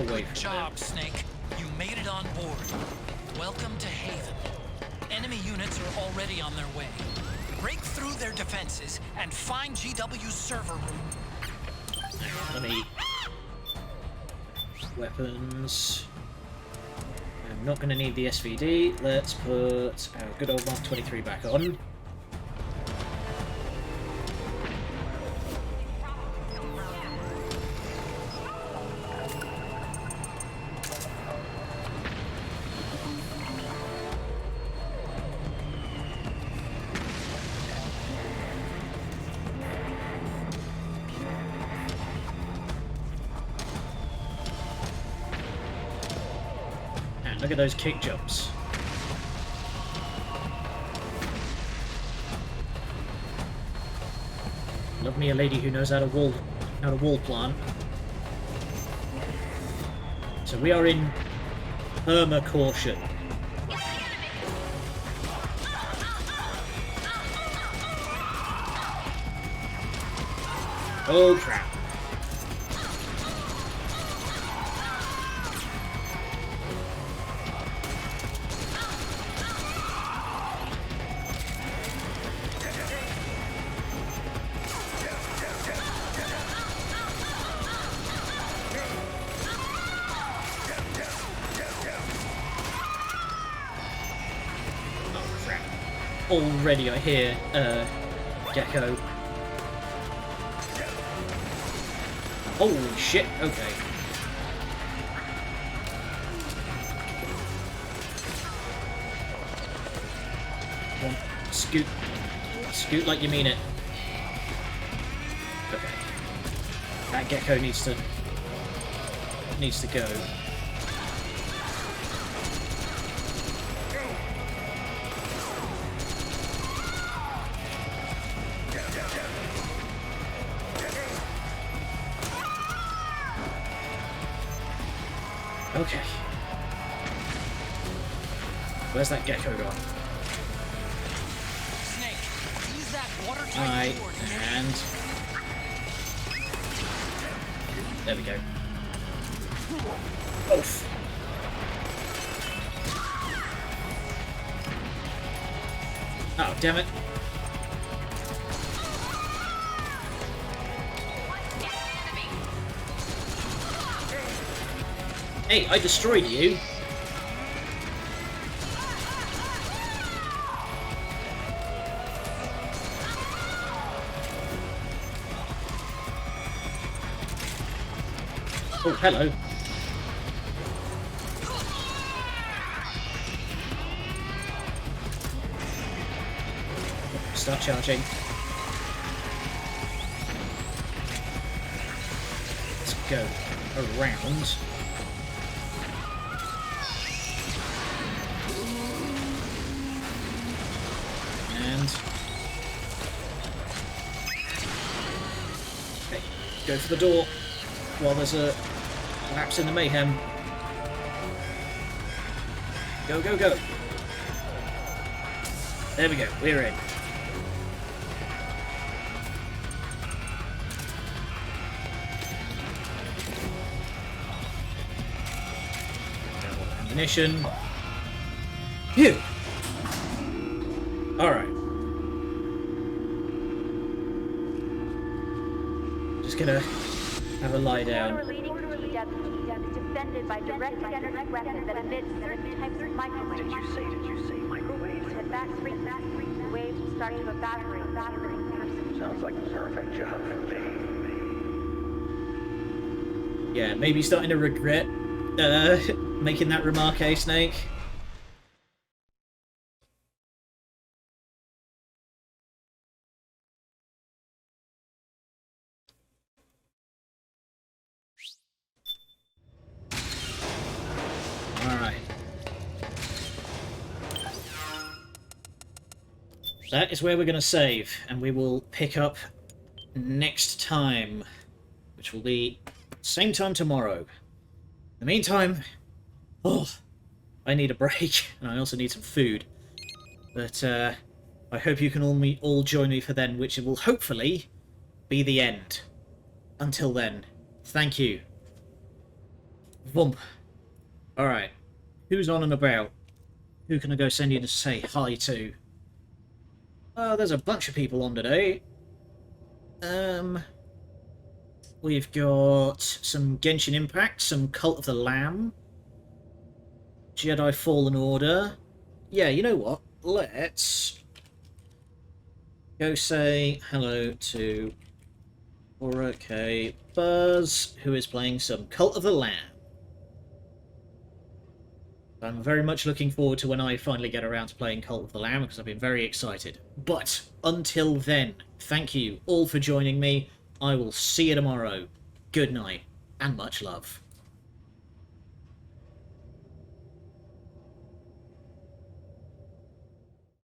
Good job, Snake. You made it on board. Welcome to Haven. Enemy units are already on their way. Break through their defenses and find GW's server room. Let me... Weapons... I'm not going to need the SVD. Let's put our good old Mark 23 back on. Look at those kick jumps. Love me a lady who knows how to wall plant. So we are in perma caution. Oh crap. Already I hear Gecko. Holy shit, okay. Come on, scoot. Scoot like you mean it. Okay. That Gecko needs to go. Okay. Where's that Gecko gone? Snake, use that watertight Alright, door. and... There we go. Oof. Oh, damn it. Hey, I destroyed you. Oh, hello. Start charging. Let's go around. Okay, go for the door while there's a lapse in the mayhem. Go, go, go. There we go, we're in. Ammunition. Phew! Alright. Just gonna have a lie down. Defended by direct energy weapons that emit certain types of microwaves. Did you say microwaves? The waves will start to evaporate. Sounds like a perfect job for me. Yeah, maybe starting to regret making that remark, eh, Snake? Alright. That is where we're going to save, and we will pick up next time, which will be same time tomorrow. In the meantime, I need a break, and I also need some food. But I hope you can all join me for then, which will hopefully be the end. Until then, thank you. Vump. Alright. Who's on and about? Who can I go send you to say hi to? There's a bunch of people on today. We've got some Genshin Impact, some Cult of the Lamb, Jedi Fallen Order. Yeah, you know what? Let's go say hello to Aura K Buzz, who is playing some Cult of the Lamb. I'm very much looking forward to when I finally get around to playing Cult of the Lamb, because I've been very excited. But until then, thank you all for joining me. I will see you tomorrow. Good night, and much love.